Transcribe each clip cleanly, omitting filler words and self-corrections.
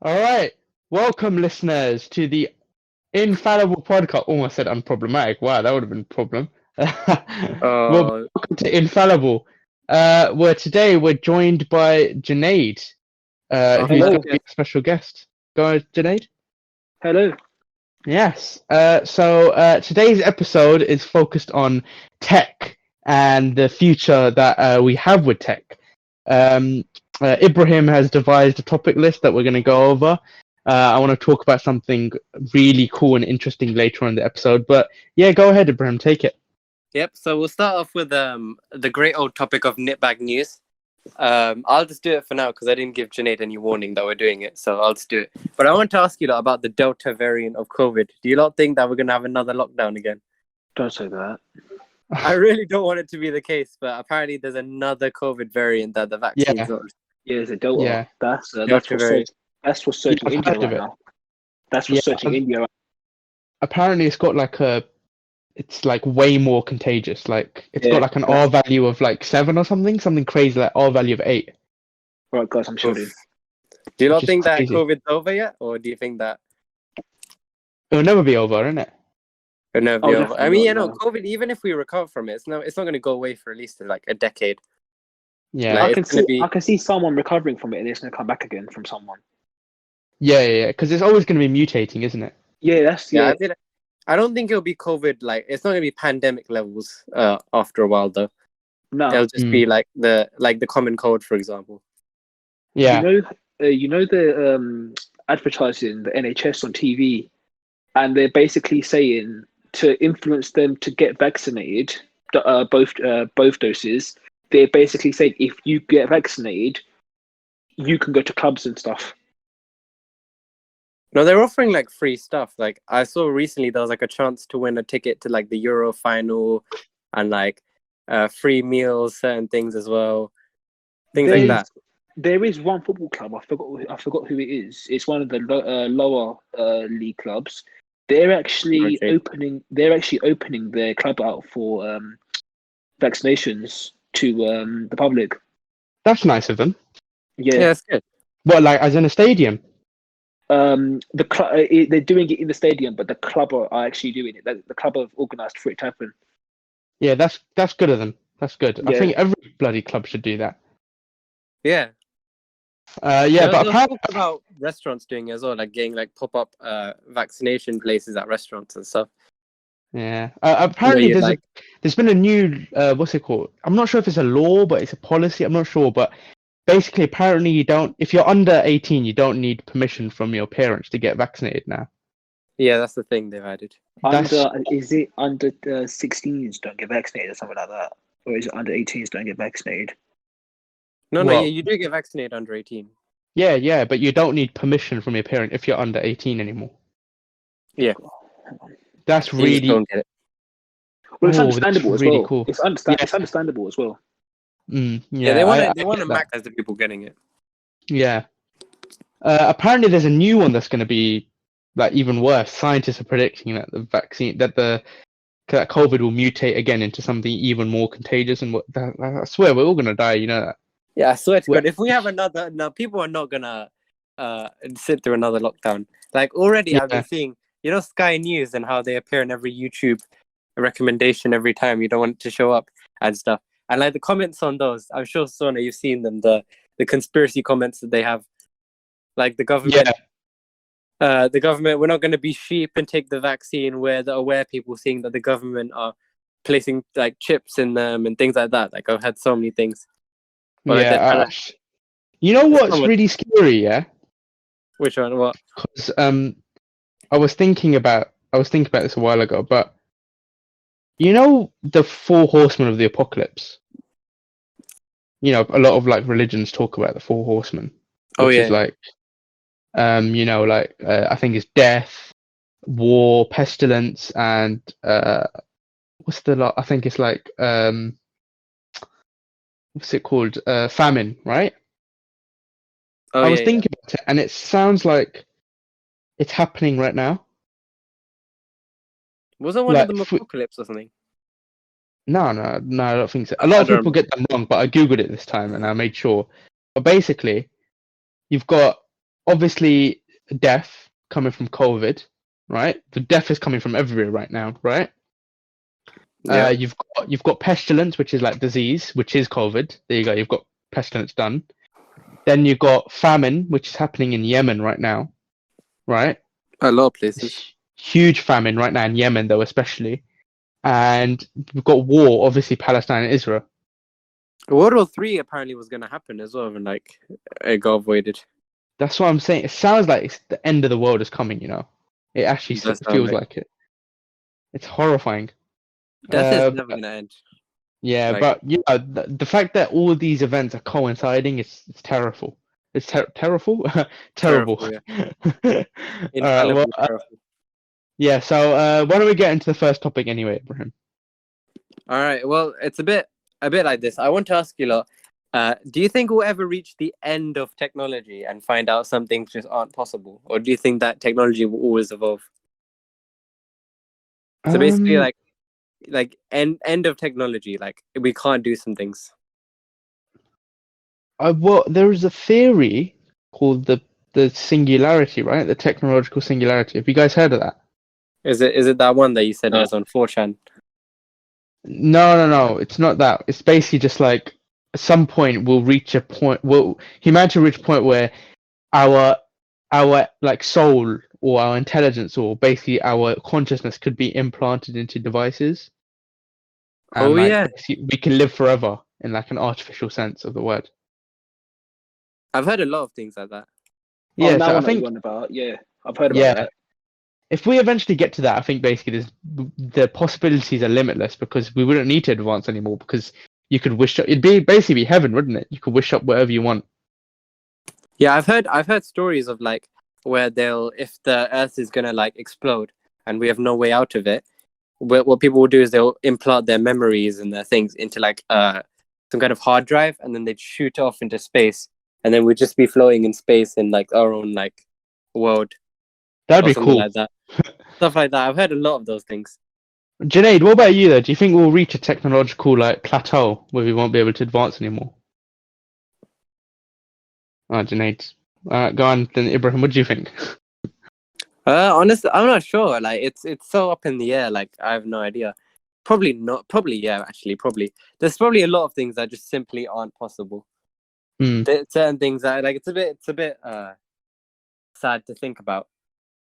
All right. Welcome, listeners, to the Infallible Podcast. Almost said unproblematic. Wow, that would have been a problem. Well, Uh, welcome to Infallible. Where today we're joined by Junaid, who's going Hello. to be a special guest. Go ahead, Junaid. Hello. Yes. So today's episode is focused on tech and the future that we have with tech. Ibrahim has devised a topic list that we're going to go over. I want to talk about something really cool and interesting later on in the episode. But yeah, go ahead, Ibrahim. Take it. yep. So we'll start off with the great old topic of nitbag news. I'll just do it for now because I didn't give Junaid any warning that we're doing it, so I'll just do it. But I want to ask you lot about the Delta variant of COVID. Do you lot think that we're gonna have another lockdown again? Don't say that. I really don't want it to be the case, but apparently there's another COVID variant that the vaccine's Yeah. not. Yeah, it's a Delta. Yeah. That's Delta what's variant. that's what's searching I've India heard of right it. now. That's what's Yeah, searching India. Apparently, it's got it's like way more contagious. Like it's got Yeah. like an R value of like 7 or something crazy, like R value of 8. Right, guys, I'm showing. Oof. Do you not Which is think that crazy. COVID's over yet, or do you think that It'll never be over, isn't it? it'll never Oh, be over? I mean, definitely not, no. COVID. Even if we recover from it, it's not going to go away for at least like a decade. Yeah. Like, I can it's gonna see. be- I can see someone recovering from it, and it's gonna come back again from someone. Yeah. Because it's always going to be mutating, isn't it? Yeah, that's Yeah, I don't think it'll be COVID. Like, it's not gonna be pandemic levels. After a while, though, No. it'll just be like the common cold, for example. Yeah. You know the advertising the NHS on TV, and they're basically saying to influence them to get vaccinated, both doses. They're basically saying if you get vaccinated, you can go to clubs and stuff. No, they're offering like free stuff. Like I saw recently, there was like a chance to win a ticket to like the Euro final, and like free meals, certain things as well, things like that. There is one football club. I forgot who it is. It's one of the lower league clubs. They're actually Okay. opening. They're actually opening their club out for vaccinations to the public. That's nice of them. Yeah, Yeah. it's good. What, like as in a stadium? They're doing it in the stadium, but the club are actually doing it. The club have organised for it to happen. Yeah, that's good of them. That's good. I Yeah. think every bloody club should do that. Yeah. Yeah, but There's apparently, talk about restaurants doing it as well, like getting like pop-up vaccination places at restaurants and stuff. yeah. Apparently, you'd like- there's been a new what's it called? I'm not sure if it's a law, but it's a policy. I'm not sure, but basically, apparently, if you're under 18, you don't need permission from your parents to get vaccinated now. Yeah, that's the thing they've added. Is it under 16s don't get vaccinated or something like that, or is it under 18s don't get vaccinated? No, Well- yeah, you do get vaccinated under 18. Yeah, but you don't need permission from your parent if you're under 18 anymore. Yeah. That's You just really don't get it. Well, it's Oh, that's understandable as really well. cool. It's Yeah. understandable as well. Yeah, they want to I get that. maximize the people getting it. Yeah. Apparently, there's a new one that's going to be like even worse. Scientists are predicting that that COVID will mutate again into something even more contagious. And I swear, we're all going to die. You know that. Yeah, I swear to Well- God, if we have another, no, people are not gonna sit through another lockdown. Like already, I've been seeing, Sky News and how they appear in every YouTube recommendation every time you don't want it to show up and stuff. And like the comments on those, I'm sure Sona, you've seen them. The conspiracy comments that they have, like the government. The government, we're not going to be sheep and take the vaccine. We're the aware people, seeing that the government are placing like chips in them and things like that. Like I've had so many things. Well, like, Yeah. You know what's someone- really scary? Yeah. Which one? What? Because I was thinking about this a while ago, but you know the 4 horsemen of the apocalypse. A lot of like religions talk about the 4 horsemen. Oh, Which yeah. is like, I think it's death, war, pestilence, and what's the lot? I think it's like what's it called? Famine, right? Oh, I was yeah, thinking about it, and it sounds like it's happening right now. Wasn't one like, of them apocalypse or something? No, I don't think so. A lot of don't people get them wrong, but I googled it this time and I made sure. But basically, you've got obviously death coming from COVID, right? The death is coming from everywhere right now, right? Yeah. You've got pestilence, which is like disease, which is COVID. There you go. You've got pestilence done. Then you've got famine, which is happening in Yemen right now, right? A lot of places. Huge famine right now in Yemen, though, especially. And we've got war, obviously, Palestine and Israel. World War III apparently was going to happen as well, and like it got avoided. That's what I'm saying. It sounds like it's the end of the world is coming, you know? It actually Does sound feels like it. It's horrifying. Death is never But- going to end. Yeah, Like- but yeah, the fact that all these events are coinciding is terrible. It's terrible, terrible. Terrible, All right, Infallibly well, terrible. yeah. So why don't we get into the first topic anyway, Ibrahim? All right. Well, it's a bit like this. I want to ask you, lot. Do you think we'll ever reach the end of technology and find out some things just aren't possible, or do you think that technology will always evolve? So basically, like end of technology, like we can't do some things. Well, there is a theory called the singularity, right? The technological singularity. Have you guys heard of that? Is it that one that you said No. was on 4chan? No. It's not that. It's basically just like at some point we'll reach a point. Well, humanity will reach a point where our like soul or our intelligence or basically our consciousness could be implanted into devices. And, Oh, like, yeah. we can live forever in like an artificial sense of the word. I've heard a lot of things like that. Yeah, that so I one that think you're on about. Yeah, I've heard about yeah, that. if we eventually get to that, I think basically the possibilities are limitless because we wouldn't need to advance anymore because you could wish up. It'd be basically heaven, wouldn't it? You could wish up whatever you want. Yeah, I've heard stories of like where if the Earth is gonna like explode and we have no way out of it, what people will do is they'll implant their memories and their things into like some kind of hard drive, and then they'd shoot off into space, and then we'd just be floating in space in like our own like world. That'd Or be something cool. like that. Stuff like that. I've heard a lot of those things. Junaid, what about you though? Do you think we'll reach a technological like plateau where we won't be able to advance anymore? Junaid. Go on then, Ibrahim. What do you think? Honestly, I'm not sure. Like, it's so up in the air. Like, I have no idea. Probably not. Probably, yeah. Actually, probably. There's probably a lot of things that just simply aren't possible. There's certain things that like it's a bit sad to think about.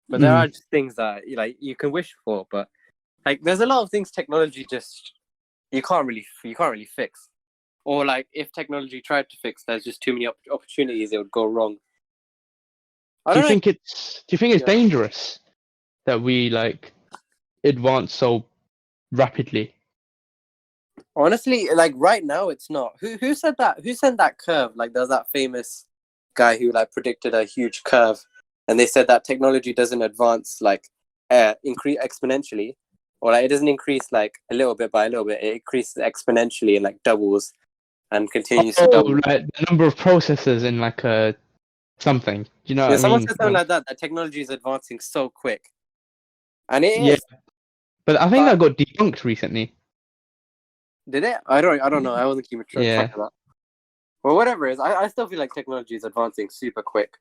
But there are just things that like you can wish for, but like there's a lot of things technology just you can't really fix. Or like if technology tried to fix, there's just too many opportunities it would go wrong. Do you think it's Yeah. dangerous that we like advance so rapidly? Honestly, like right now, it's not. Who said that? Who sent that curve? Like, there's that famous guy who like predicted a huge curve, and they said that technology doesn't advance like increase exponentially, or like it doesn't increase like a little bit by a little bit. It increases exponentially and like doubles, and continues to double. Like the number of processors in like a something. Do you know Yeah, what I someone mean? said something like that. That technology is advancing so quick, and it Yeah. is. But I think But- that got debunked recently. Did it? I don't know. I wasn't keeping track Yeah. of that. Well, whatever it is, I still feel like technology is advancing super quick.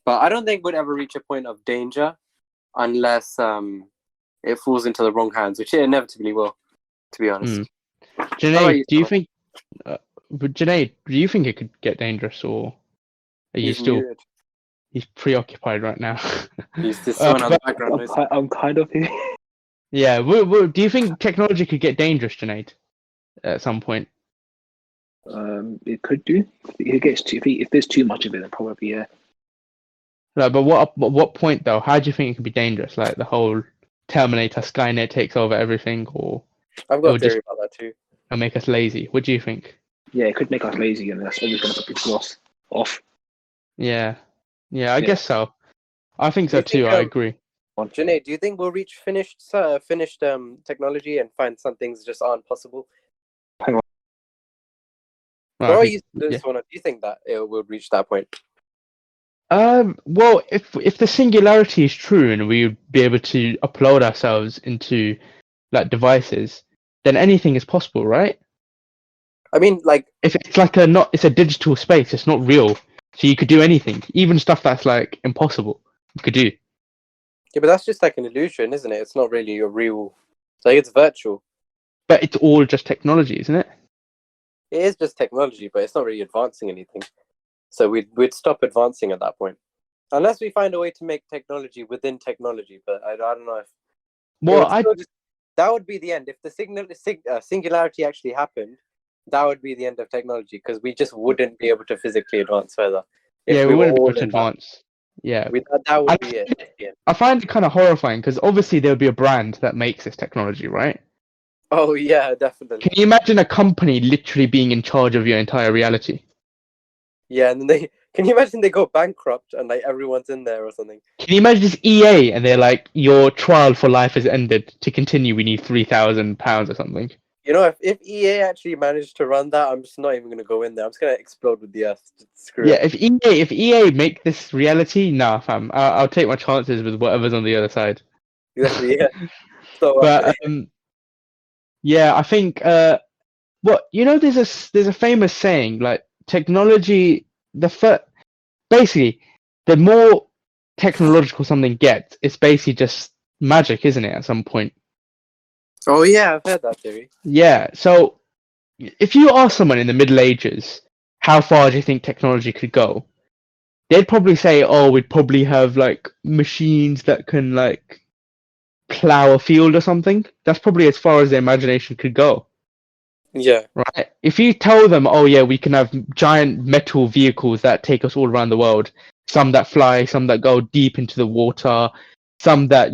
But I don't think we'd ever reach a point of danger unless it falls into the wrong hands, which it inevitably will, to be honest. How about Junaid, you, do you Thomas? think Junaid, do you think it could get dangerous or are you He's still muted. he's preoccupied right now? He's just throwing out the but- background noise. I'm kind of here. Yeah, do you think technology could get dangerous, Junaid, at some point? It could do. It gets if there's too much of it, then probably yeah. Like, but what point though? How do you think it could be dangerous? Like the whole Terminator, Skynet takes over everything, or I've it got a would theory about that too. it'll make us lazy? What do you think? Yeah, it could make us lazy, and that's always going to put people off. Yeah, I Yeah. guess so. I think Do so you think, too. I agree. Janae, do you think we'll reach finished technology and find some things just aren't possible? Well, I Or think- do you think that it will reach that point? Well, if the singularity is true and we would be able to upload ourselves into like devices, then anything is possible, right? I mean, like, If it's like it's a digital space, it's not real. So you could do anything, even stuff that's like impossible. You could do. Yeah, but that's just like an illusion, isn't it? It's not really your real. Like it's virtual. But it's all just technology, isn't it? It is just technology, but it's not really advancing anything. So we'd stop advancing at that point, unless we find a way to make technology within technology. But I don't know if Well, that would be the end. If the singularity actually happened, that would be the end of technology because we just wouldn't be able to physically advance further. If yeah, we we were wouldn't be all able to in advance. Yeah, that would I, be it. Yeah. I find it kind of horrifying because obviously there'll be a brand that makes this technology, right? Oh yeah, definitely. Can you imagine a company literally being in charge of your entire reality? Yeah, and then can you imagine they go bankrupt and like everyone's in there or something? Can you imagine this EA and they're like, your trial for life has ended. To continue, we need £3,000 or something. You know, if EA actually managed to run that, I'm just not even gonna go in there. I'm just gonna explode with the earth. Screw Yeah, it. if EA make this reality, nah, fam, I'll take my chances with whatever's on the other side. Exactly. Yeah. So But yeah, I think there's a famous saying like technology basically the more technological something gets, it's basically just magic, isn't it? At some point. oh yeah, I've heard that theory. Yeah. So if you ask someone in the Middle Ages, how far do you think technology could go? They'd probably say, "Oh, we'd probably have like machines that can like plow a field or something." That's probably as far as their imagination could go. Yeah. Right. If you tell them, oh yeah, we can have giant metal vehicles that take us all around the world, some that fly, some that go deep into the water, some that,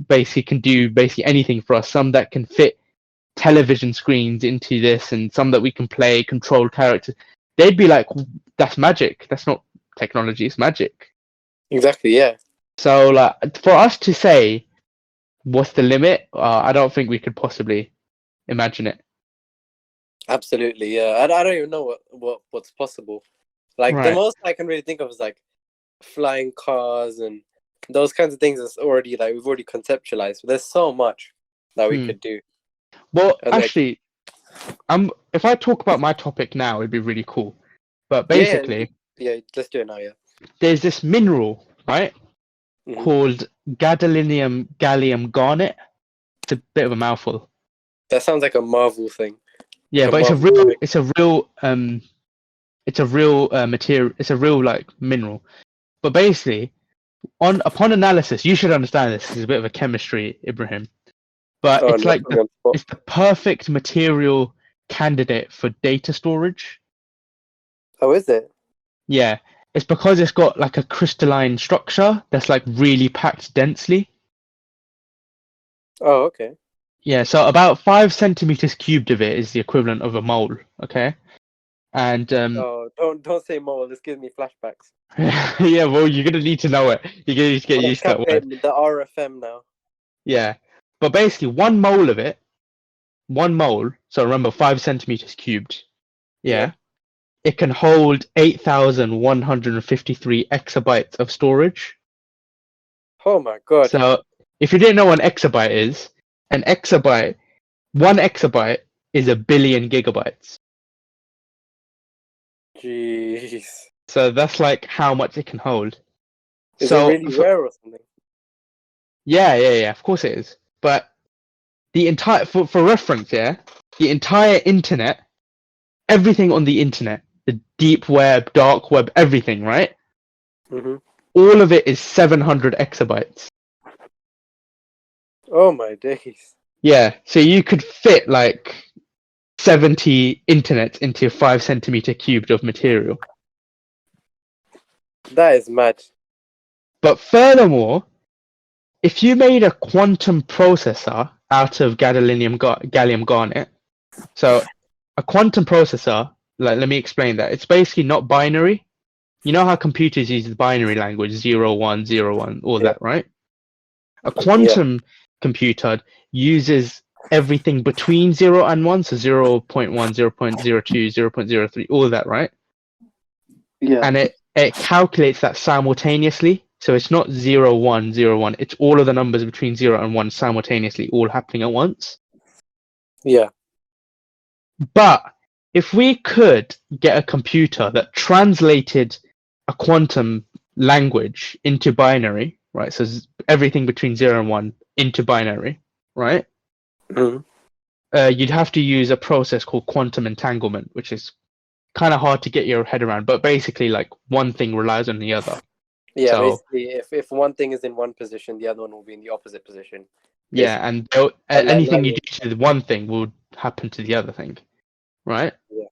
basically can do basically anything for us, some that can fit television screens into this, and some that we can play, control characters, they'd be like, that's magic. That's not technology, it's magic. Exactly. Yeah. So like for us to say what's the limit, I don't think we could possibly imagine it. Absolutely. Yeah. I don't even know what's possible. Like the Right. most I can really think of is like flying cars and those kinds of things. Is already like we've already conceptualized. But there's so much that we could do. Well, And, like, actually, if I talk about my topic now, it'd be really cool. But basically, yeah, let's do it now. Yeah. there's this mineral, right, Mhm. called gadolinium gallium garnet. It's a bit of a mouthful. That sounds like a Marvel thing. Yeah, Like but it's a Marvel real, comic. it's a real material. It's a real like mineral. But basically, upon analysis, you should understand this. It's a bit of a chemistry, Ibrahim. But Oh, it's no, like put me on the spot. it's the perfect material candidate for data storage. Oh, is it? Yeah, it's because it's got like a crystalline structure that's like really packed densely. Oh, okay. Yeah, so about 5 centimeters cubed of it is the equivalent of a mole. Okay, and Oh, don't say more. This gives me flashbacks. yeah, well, you're gonna need to know it. You're gonna need to get I'm gonna used to that word. calculate the RFM now. Yeah, but basically, 1 mole of it, 1 mole. So remember, 5 centimeters cubed. Yeah, it can hold 8,153 exabytes of storage. Oh my god. So if you didn't know what an exabyte is, an exabyte, 1 exabyte is a billion gigabytes. Jeez. So that's like how much it can hold. Is it So really rare or something? yeah, of course it is. But the entire, for reference, yeah, the entire internet, everything on the internet, the deep web, dark web, everything, right? Mm-hmm. All of it is 700 exabytes. Oh my days. Yeah, so you could fit like 70 internets into a 5 centimeter cubed of material. That is mad. But furthermore, if you made a quantum processor out of gallium garnet, so a quantum processor, like let me explain that. It's basically not binary. You know how computers use the binary language 0, 1, 0, 1, all that, right? A quantum computer uses everything between 0 and 1, so 0.1, 0.02, 0.03, all of that, right? Yeah. And it calculates that simultaneously. So it's not 0, 1, 0, 1. It's all of the numbers between 0 and 1 simultaneously, all happening at once. Yeah. But if we could get a computer that translated a quantum language into binary, right? So everything between 0 and 1 into binary, right? Mhm. You'd have to use a process called quantum entanglement, which is kind of hard to get your head around, but basically like one thing relies on the other. Yeah, So, basically, if one thing is in one position, the other one will be in the opposite position. yeah, and anything you do to the one thing will happen to the other thing, right? Yeah,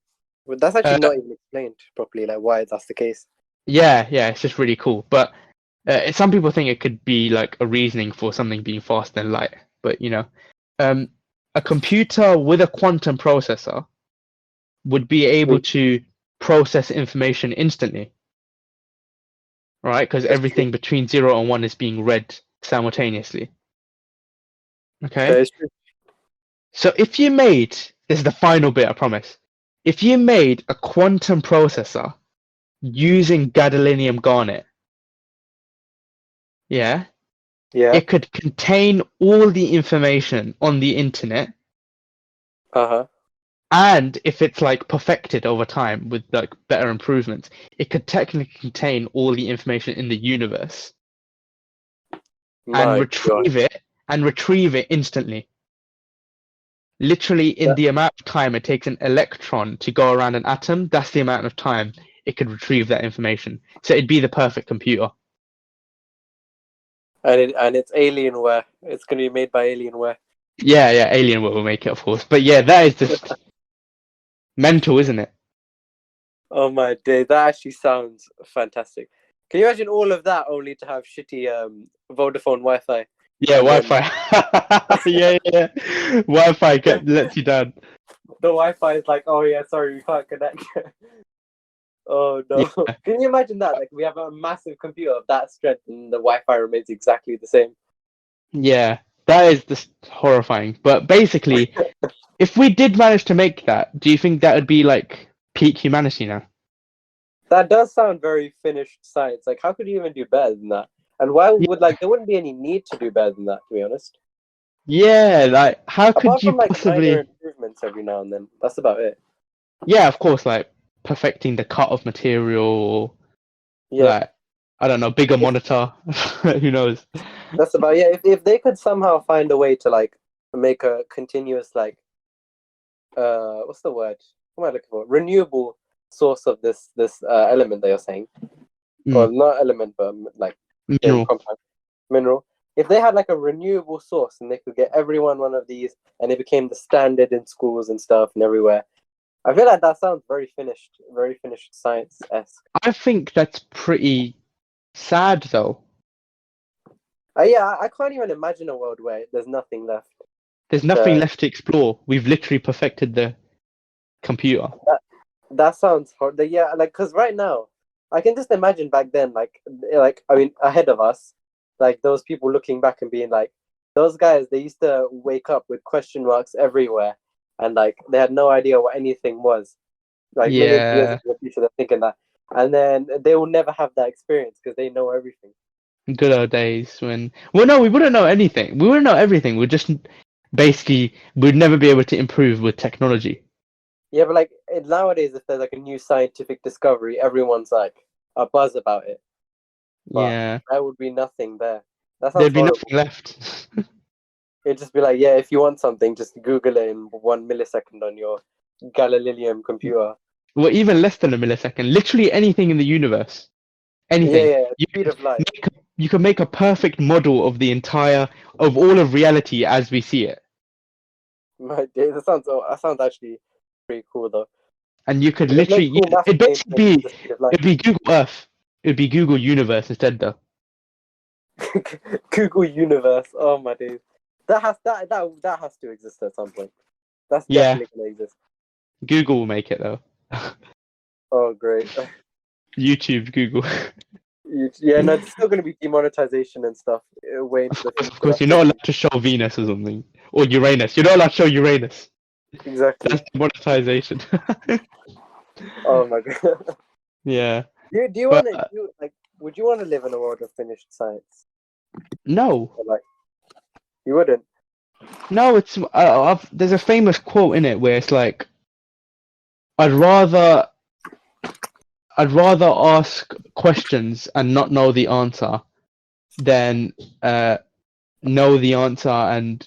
but that's actually not even explained properly, like why that's the case. Yeah, it's just really cool. But some people think it could be like a reasoning for something being faster than light. But a computer with a quantum processor would be able to process information instantly, right? Because everything between 0 and 1 is being read simultaneously. Okay? That is true. So if you made, this is the final bit, I promise. If you made a quantum processor using gadolinium garnet, yeah, it could contain all the information on the internet. And if it's like perfected over time with like better improvements, it could technically contain all the information in the universe and retrieve it instantly. Literally in the amount of time it takes an electron to go around an atom, that's the amount of time it could retrieve that information. So it'd be the perfect computer. And it's Alienware. It's going to be made by Alienware. Yeah, Alienware will make it, of course. But yeah, that is just mental, isn't it? Oh my day, that actually sounds fantastic. Can you imagine all of that only to have shitty Vodafone Wi-Fi? Yeah, Wi-Fi. yeah. Wi-Fi lets you down. The Wi-Fi is like, oh yeah, sorry, we can't connect. Oh no. Yeah. Can you imagine that? Like we have a massive computer of that strength and the Wi-Fi remains exactly the same. Yeah, that is just horrifying. But basically, if we did manage to make that, do you think that would be like peak humanity now? That does sound very finished science. Like how could you even do better than that? And why would there wouldn't be any need to do better than that, to be honest. Yeah, like how could you possibly minor improvements every now and then? That's about it. Yeah, of course, like perfecting the cut of material, like I don't know, bigger monitor. Who knows? That's about If they could somehow find a way to like make a continuous what's the word? What am I looking for? Renewable source of this element that you're saying. Well, not element, but like mineral. If they had like a renewable source and they could get everyone one of these and it became the standard in schools and stuff and everywhere, I feel like that sounds very finished science-esque. I think that's pretty sad though. I can't even imagine a world where there's nothing left. There's nothing left to explore. We've literally perfected the computer. That sounds hard. Yeah, like because right now, I can just imagine back then, like I mean, ahead of us, like those people looking back and being like, those guys, they used to wake up with question marks everywhere, and like they had no idea what anything was. Like millions of years ago, people are thinking that, and then they will never have that experience because they know everything. Good old days when, well, no, we wouldn't know anything. We wouldn't know everything. We'd just basically, we'd never be able to improve with technology. Yeah, but like nowadays, if there's like a new scientific discovery, everyone's like a buzz about it. But there would be nothing there. There'd be nothing left. It'd just be like, yeah, if you want something, just Google it in 1 millisecond on your Galileo computer. Well, even less than a millisecond. Literally anything in the universe. Anything. Yeah, speed of light. You can make a perfect model of all of reality as we see it. That sounds actually pretty cool though. And you could literally, it'd be Google Earth. It'd be Google Universe instead though. Google Universe. Oh my days. That has to exist at some point. That's definitely gonna exist. Google will make it though. Oh great. YouTube, Google. Yeah, no, it's still going to be demonetization and stuff. Of course, you're not allowed to show Venus or something. Or Uranus. You're not allowed to show Uranus. Exactly. That's demonetization. Oh my god. Yeah. Do you want to would you want to live in a world of finished science? No. Or you wouldn't? No, it's there's a famous quote in it where it's like, I'd rather I'd rather ask questions and not know the answer than know the answer and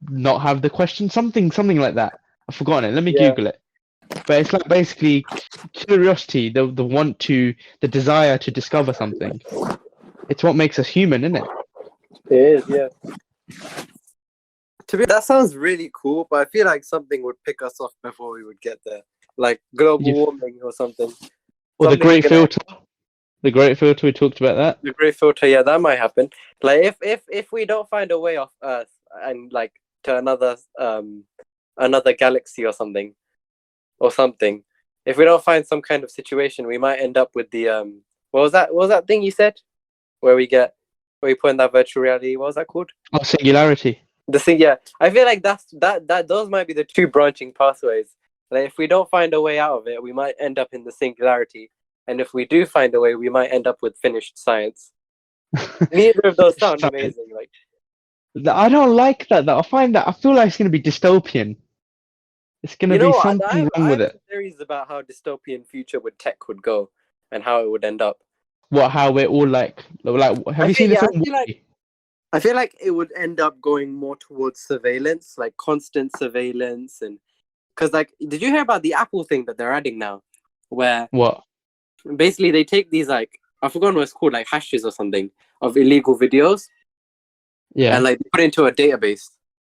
not have the question. Something like that. I've forgotten it. Let me Yeah. Google it. But it's like basically curiosity, the desire to discover something. It's what makes us human, isn't it? It is, yeah. To me, that sounds really cool, but I feel like something would pick us off before we would get there, like global warming or something. Or the Something great gonna- filter. The great filter. We talked about that. The great filter, yeah, that might happen. Like if we don't find a way off Earth and like to another galaxy or something. If we don't find some kind of situation, we might end up with the what was that thing you said? Where we put in that virtual reality, what was that called? Oh, singularity. The thing, yeah. I feel like that those might be the two branching pathways. Like if we don't find a way out of it, we might end up in the singularity. And if we do find a way, we might end up with finished science. Neither of those sound amazing. Like I don't like that though. I feel like it's gonna be dystopian. It's gonna be something wrong with it. Theories about how dystopian future with tech would go and how it would end up. What? How we're all like? Have you seen the film? I feel like it would end up going more towards surveillance, like constant surveillance, and because like, did you hear about the Apple thing that they're adding now, where what? Basically they take these like I've forgotten what it's called, like hashes or something of illegal videos, Yeah, and like they put it into a database,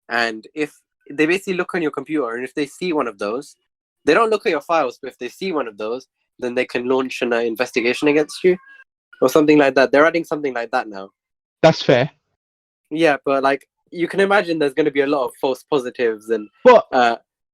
and if they basically look on your computer, and if they see one of those, they don't look at your files, but if they see one of those, then they can launch an investigation against you or something like that. They're adding something like that now. that's fair. Yeah, but like you can imagine there's going to be a lot of false positives, and But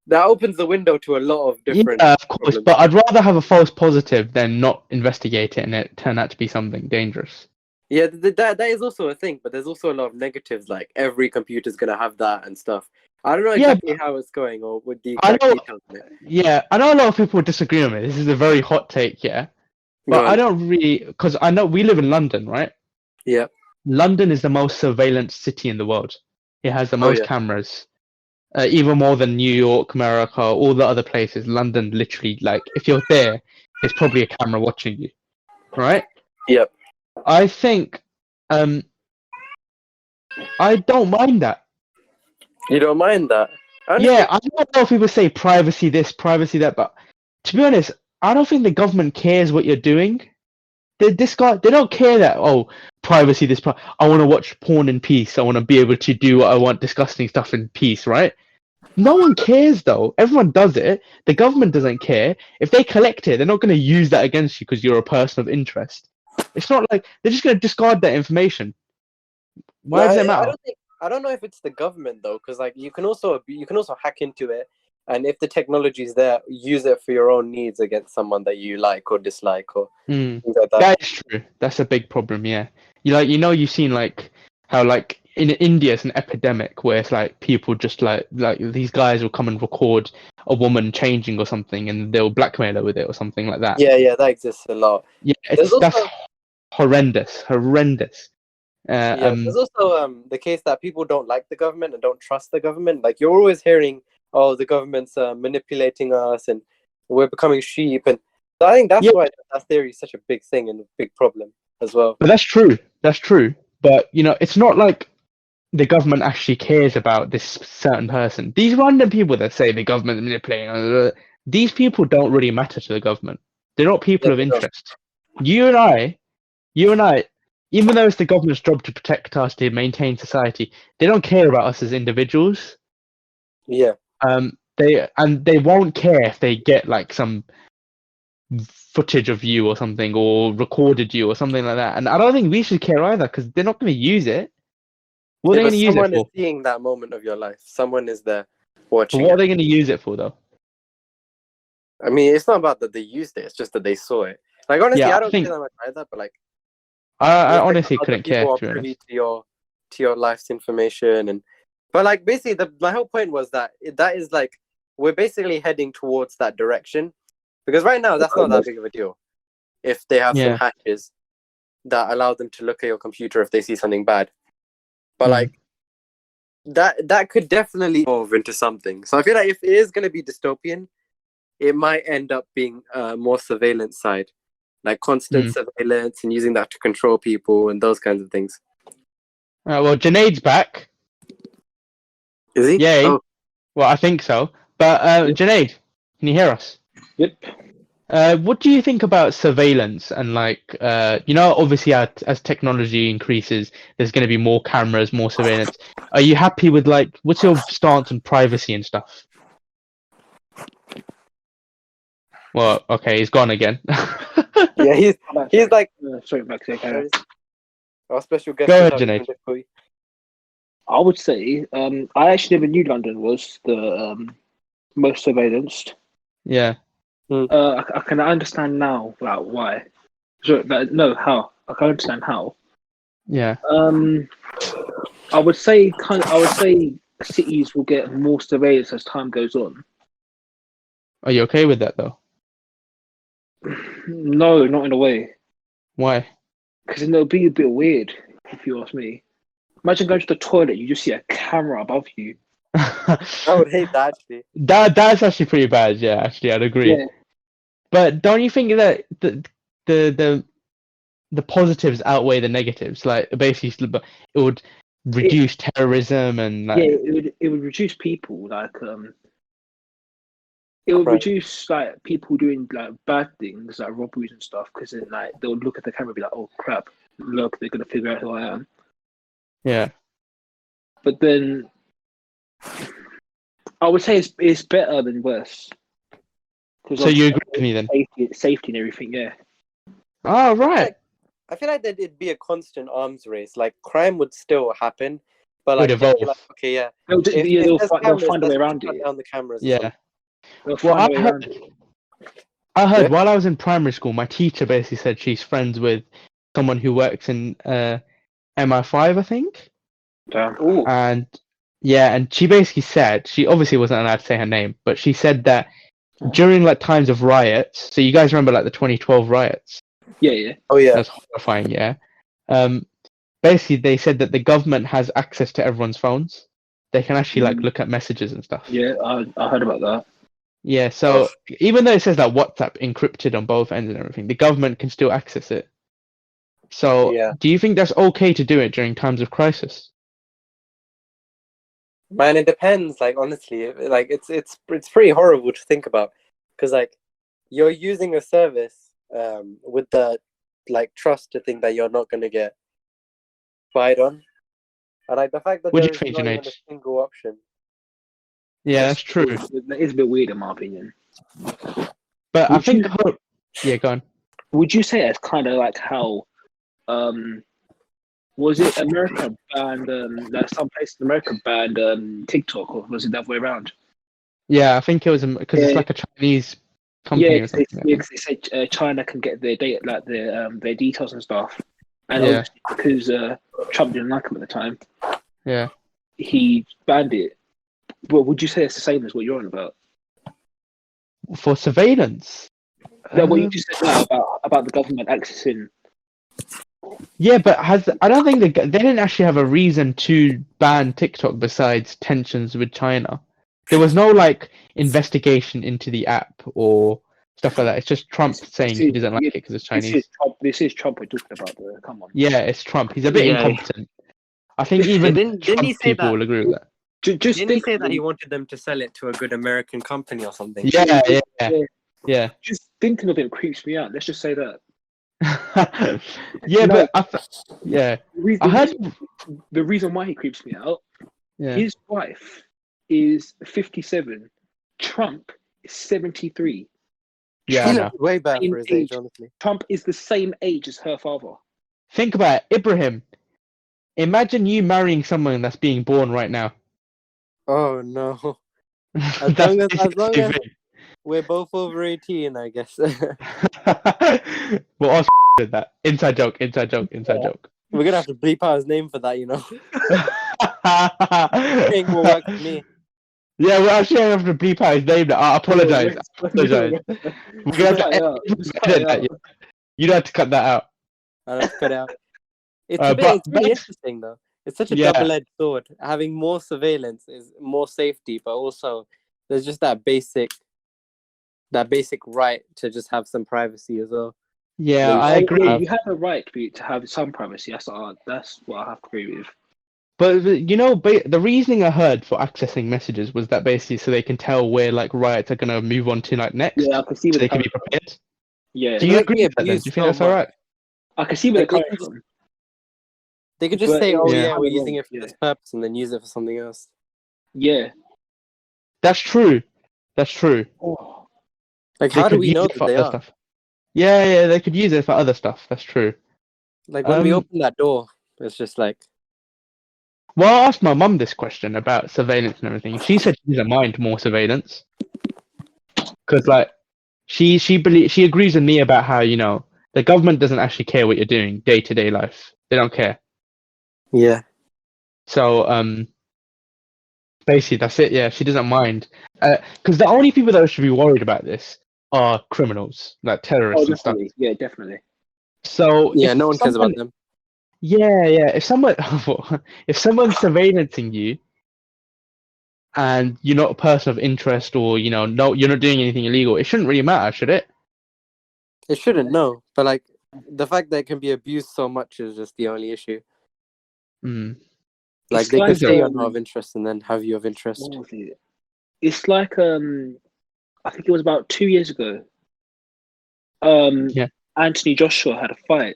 that opens the window to a lot of different. Yeah, of course. problems. But I'd rather have a false positive than not investigate it and it turn out to be something dangerous. Yeah, that is also a thing, but there's also a lot of negatives. Like every computer's going to have that and stuff. I don't know exactly how it's going or with the exact details of it. Yeah, I know a lot of people disagree with me. This is a very hot take, yeah. But I don't really, because I know we live in London, right? Yeah. London is the most surveillance city in the world. It has the most cameras, even more than New York, America, all the other places. London, literally, like if you're there, there's probably a camera watching you, right? Yep. I think, I don't mind that. You don't mind that? Yeah, I don't know if people say privacy this, privacy that, but to be honest, I don't think the government cares what you're doing. They don't care that, privacy this, I want to watch porn in peace. I want to be able to do what I want, disgusting stuff in peace, right? No one cares though. Everyone does it. The government doesn't care. If they collect it, they're not going to use that against you because you're a person of interest. It's not like they're just going to discard that information. Why does it matter? I don't know if it's the government though, because like you can also hack into it, and if the technology is there, use it for your own needs against someone that you like or dislike or things like that. That is true. That's a big problem. Yeah, you've seen like how like in India it's an epidemic where it's like people just like these guys will come and record a woman changing or something, and they'll blackmail her with it or something like that. Yeah, that exists a lot. Yeah, that's horrendous. There's also the case that people don't like the government and don't trust the government. Like you're always hearing, oh, the government's manipulating us and we're becoming sheep, and so I think that's why that theory is such a big thing and a big problem as well. But that's true. But it's not like the government actually cares about this certain person. These random people that say the government is manipulating, these people don't really matter to the government. They're not people of interest. You and I, even though it's the government's job to protect us, to maintain society, they don't care about us as individuals. Yeah. They won't care if they get like some footage of you or something, or recorded you or something like that. And I don't think we should care either, because they're not going to use it. What are they going to use it for? Someone is seeing that moment of your life. Someone is there watching. But what are they going to use it for, though? I mean, it's not about that they used it. It's just that they saw it. Like honestly, I don't care that much either. But like, I honestly couldn't care. People are privy to your life's information, but like basically, my whole point was that is like we're basically heading towards that direction, because right now that's not that big of a deal. If they have some hatches that allow them to look at your computer if they see something bad, but like that could definitely evolve into something. So I feel like if it is going to be dystopian, it might end up being more surveillance side, like constant surveillance and using that to control people and those kinds of things. Well, Junaid's back. Is he? Yay. Oh, Well, I think so. But Junaid, can you hear us? Yep. What do you think about surveillance and like obviously as technology increases, there's going to be more cameras, more surveillance. Are you happy with like what's your stance on privacy and stuff? Well, okay, he's gone again. yeah, he's like Sorry, back there. our special guest. Go is ahead, having Junaid. some difficulty. I would say I actually never knew London was the most surveillanced. Yeah. I can understand now like why. No, how? I can understand how. Yeah. I would say cities will get more surveillance as time goes on. Are you okay with that though? No, not in a way, Why? because then it'll be a bit weird if you ask me. Imagine going to the toilet, you just see a camera above you. I would hate that actually. That's actually pretty bad. Yeah, actually, I'd agree. Yeah. But don't you think that the positives outweigh the negatives? Like basically, it would reduce terrorism and like. Yeah, it would reduce people like it would reduce like people doing like bad things like robberies and stuff because then like they'll look at the camera and be like, oh crap, look, they're gonna figure out who I am. Yeah. But then I would say it's better than worse. So you agree with me then? Safety and everything, yeah. Oh right. I feel like that it'd be a constant arms race. Like crime would still happen, but like, Would evolve. like okay, yeah. They'll there's find cameras, a way let's around cut it. down the cameras. or Yeah. something. They'll Well, find a way around it. I heard while I was in primary school, my teacher basically said she's friends with someone who works in MI5, I think. Damn. Ooh. And yeah, and she basically said she obviously wasn't allowed to say her name, but she said that during like times of riots. So you guys remember like the 2012 riots? Yeah. Oh yeah. That's horrifying. Yeah. Basically, they said that the government has access to everyone's phones. They can actually like look at messages and stuff. Yeah, I heard about that. Yeah, so even though it says that WhatsApp encrypted on both ends and everything, the government can still access it. So, do you think that's okay to do it during times of crisis? Man, it depends. Like honestly, like it's pretty horrible to think about, because like you're using a service with the like trust to think that you're not gonna get spied on, and like the fact that What do there you is think, not even Junaid? a single option. Yeah, that's true. That is a bit weird in my opinion. But I think, yeah, go on. Would you say it's kind of like how, was it America banned, like some places in America banned something, or was it the other way around? Yeah, I think it was because it's like a Chinese company or something. Yeah, because they said China can get their data, like their details and stuff, and Yeah. because Trump didn't like them at the time, Yeah. he banned it. But would you say it's the same as what you're on about? For surveillance. No, what you just said now about the government accessing. Yeah, but I don't think they didn't actually have a reason to ban TikTok besides tensions with China. There was no like investigation into the app or stuff like that. It's just Trump saying he doesn't like it because it's Chinese. This is Trump we're talking about. Come on. Yeah, it's Trump. He's a bit incompetent. I think even Didn't Trump he say people that? will agree with that. Just Didn't he say that he wanted them to sell it to a good American company or something? Yeah. Just thinking of it creeps me out. Let's just say that. Yeah, No. but I heard. The reason why he creeps me out. Yeah. His wife is 57. Trump is 73. Yeah, He I know. looks way better for his age, honestly. Trump is the same age as her father. Think about it, Ibrahim. Imagine you marrying someone that's being born right now. Oh no! That's As long basically as it. we're both over 18, I guess. Well, I did that. Inside joke. We're gonna have to bleep out his name for that, you know. Thing will work for me. Yeah, we're actually gonna have to bleep out his name now. I apologize. We're gonna have to edit that. Yeah. You don't have to cut that out. I'll have to cut it out. It's but really interesting though. It's such a double-edged sword. Having more surveillance is more safety, but also there's just that basic that basic right to just have some privacy as well. Yeah, That you I should agree. have. You have a right to have some privacy. That's what I have to agree with. But you know, the reasoning I heard for accessing messages was that basically so they can tell where like riots are gonna move on to like next, Yeah, I can see so where they they're can coming be from. prepared. Yeah, Do But you that can agree be with that then? Do you abused think so that's all right? I can see where Like, they're they coming can from. They could just But say, "Oh it's Yeah. yeah, we're kinda using wrong, it for yeah. this purpose," and then use it for something else. Yeah. That's true. That's true. Oh, Like, They how do could we use know it that for they other are? stuff. Yeah, they could use it for other stuff. That's true. Like when we Um, open that door, it's just like, Well, I asked my mum this question about surveillance and everything. She said she doesn't mind more surveillance because, like, she agrees with me about how the government doesn't actually care what you're doing day to day life. They don't care. yeah, So basically that's it. Yeah, she doesn't mind because the only people that should be worried about this are criminals, like terrorists and stuff. definitely. Yeah, definitely. So yeah. if No one cares someone, about them. yeah, if someone if someone's surveillancing you and you're not a person of interest or no, you're not doing anything illegal, it shouldn't really matter, should it? It shouldn't, no. But like the fact that it can be abused so much is just the only issue. Mm. Like It's they could like, say you're not of interest and then have you of interest. what was it? It's like I think it was about 2 years ago. Yeah. Anthony Joshua had a fight,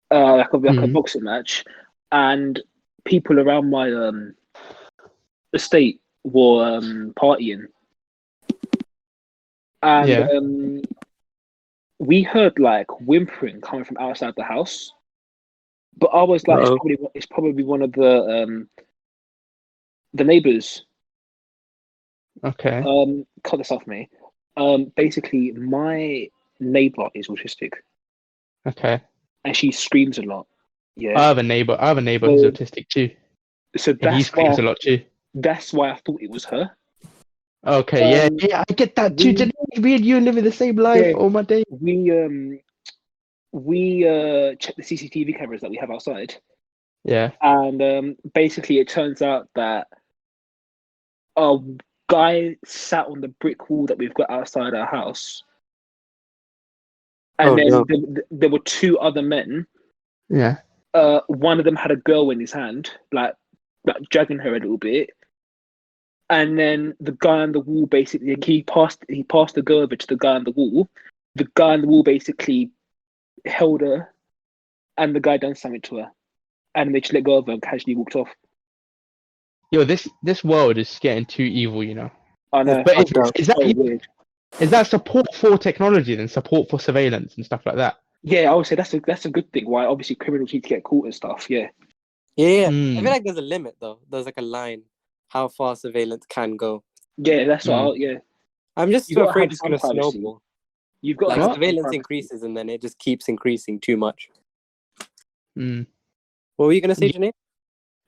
like a Mhm. boxing match, and people around my estate were partying, and Yeah. we heard like whimpering coming from outside the house. But I was like, Uh-oh. it's probably one of the neighbors. Okay. Cut this off me. Basically, my neighbor is autistic, Okay. and she screams a lot. I Yeah. have a neighbor. I have a neighbor who's So, autistic too, so and he that's why screams a lot too. I thought it was her. Okay. Yeah. Um, Yeah. I get that too. we Janae, me and you live in the same life. yeah Oh my day. we checked the CCTV cameras that we have outside, Yeah. and basically it turns out that a guy sat on the brick wall that we've got outside our house, and Oh then no. there were two other men. Yeah. One of them had a girl in his hand, like dragging her a little bit, and then the guy on the wall basically he passed the girl over to the guy on the wall. The guy on the wall basically held her, and the guy done something to her, and they just let go of her and casually walked off. Yo, this world is getting too evil. I know. But It's so weird. is that support for technology then support for surveillance and stuff like that? Yeah, I would say that's a good thing. Why obviously criminals need to get caught and stuff. Yeah. Yeah. I Mm. feel like there's a limit though. There's like a line how far surveillance can go. Yeah, that's what. Yeah, I'm just you so gotta afraid have it's some gonna privacy. snowball. You've got Like to have What? some surveillance privacy. increases and then it just keeps increasing too much. Mm. What were you gonna say, Janae?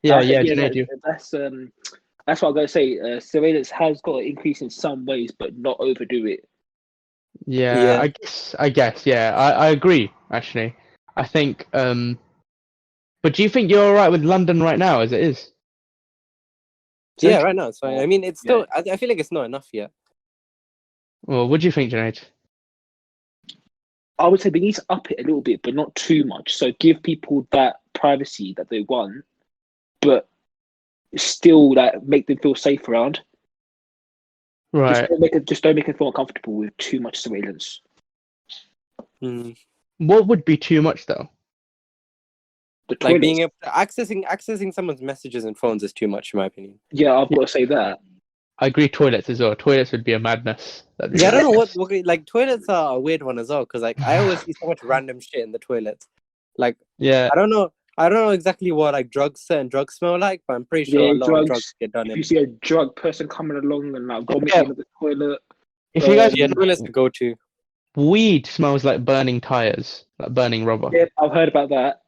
Yeah. Yeah, Janae, do you? that's what I'm gonna say. Surveillance has got to increase in some ways, but not overdo it. Yeah, Yeah. I guess, yeah, I agree, actually. I think, but do you think you're alright with London right now as it is? Yeah, Central- right now it's fine. I mean, it's Yeah. still. I feel like it's not enough yet. Well, what do you think, Junaid? I would say they need to up it a little bit, but not too much. So give people that privacy that they want, but still like make them feel safe around. Right. Just don't make them feel uncomfortable with too much surveillance. Mm. What would be too much, though? The Like toilets. being able to accessing someone's messages and phones is too much, in my opinion. Yeah, I've got to say that. I agree, toilets as well. Toilets would be a madness. Yeah, I don't know what like toilets are a weird one as well because like I always see so much random shit in the toilets. Like Yeah. I don't know exactly what like certain drugs smell like, but I'm pretty sure a lot of drugs get done If in. you see a drug person coming along and like vomiting Yeah. in the toilet, If you guys Yeah, toilets to go to. weed smells like burning tires, like burning rubber. yeah, I've heard about that.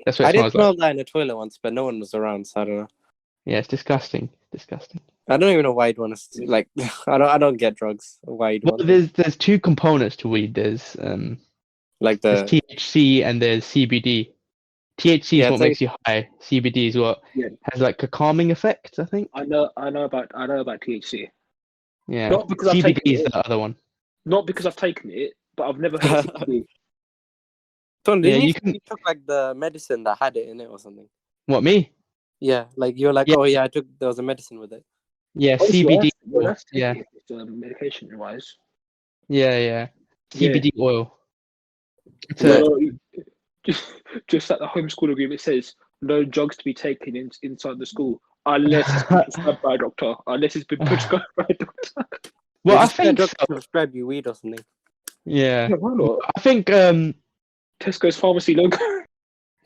That's what I it did smells smell like. that in the toilet once, but no one was around, so I don't know. Yeah, it's disgusting. Disgusting. I don't even know why you'd want to like. I don't get drugs. Why you'd Well, want them. there's two components to weed. There's Like there's the THC and there's CBD. THC Yeah, is what it's like- makes you high. CBD is what Yeah. has like a calming effect, I think. I know about THC. Yeah. Not because I've CBD taken is it. the other one. Not because I've taken it, but I've never heard of CBD. Tom, Yeah, didn't you can. you took like the medicine that had it in it or something? What, me? Yeah, like you're like, Yeah. oh yeah, there was a medicine with it. Yeah, Obviously, CBD you'll oil. have to take Yeah, it if it's medication wise. yeah. Yeah. CBD oil. It's Yeah. Well, just like the homeschool agreement says, no drugs to be taken inside the school unless it's been prescribed by a doctor. Unless it's been prescribed by a doctor. Well, Yeah, I just get a think doctor so. to prescribe you weed or something. Yeah. Yeah, why not? I think Tesco's pharmacy logo. you